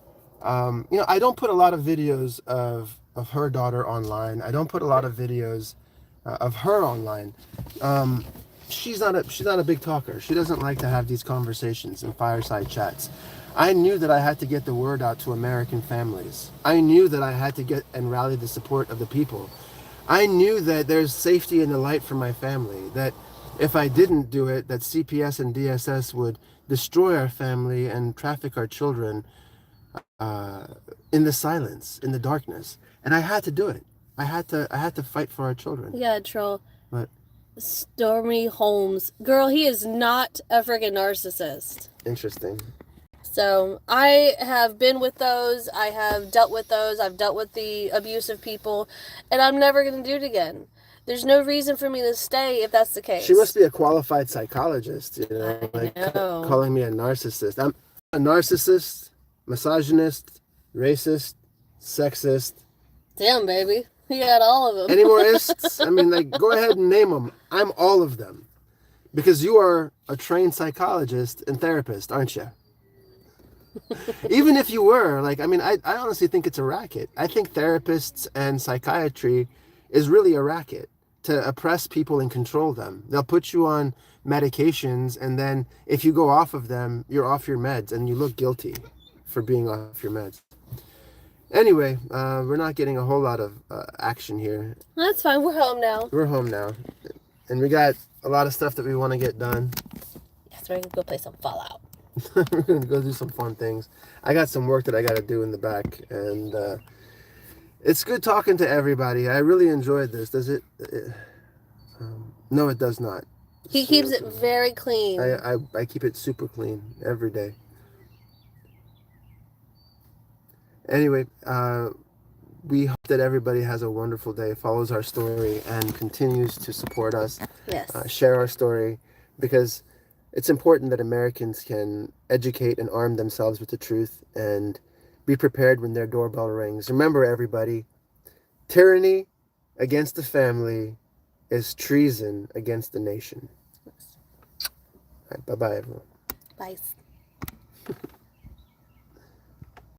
I don't put a lot of videos of her daughter online. I don't put a lot of videos of her online. She's not a big talker. She doesn't like to have these conversations and fireside chats. I knew that I had to get the word out to American families. I knew that I had to get and rally the support of the people. I knew that there's safety in the light for my family, that if I didn't do it, that CPS and DSS would destroy our family and traffic our children in the silence, in the darkness. And I had to do it. I had to fight for our children. Yeah, troll. What? Stormy Holmes. Girl, he is not a freaking narcissist. Interesting. So I have been with those. I have dealt with those. I've dealt with the abusive people, and I'm never going to do it again. There's no reason for me to stay if that's the case. She must be a qualified psychologist, I know. Calling me a narcissist. I'm a narcissist, misogynist, racist, sexist, Damn, baby. He had all of them. Any more ists? I mean, like, go ahead and name them. I'm all of them. Because you are a trained psychologist and therapist, aren't you? Even if you were, like, I mean, I honestly think it's a racket. I think therapists and psychiatry is really a racket to oppress people and control them. They'll put you on medications, and then if you go off of them, you're off your meds, and you look guilty for being off your meds. Anyway, we're not getting a whole lot of action here. That's fine. We're home now. We're home now, and we got a lot of stuff that we want to get done. Yes, we're gonna go play some Fallout. We're going to go do some fun things. I got some work that I got to do in the back, and it's good talking to everybody. I really enjoyed this. Does it? No, it does not. He keeps it very clean. I keep it super clean every day. Anyway, we hope that everybody has a wonderful day, follows our story, and continues to support us. Yes. Share our story, because it's important that Americans can educate and arm themselves with the truth and be prepared when their doorbell rings. Remember, everybody, tyranny against the family is treason against the nation. All right, bye-bye, everyone. Bye.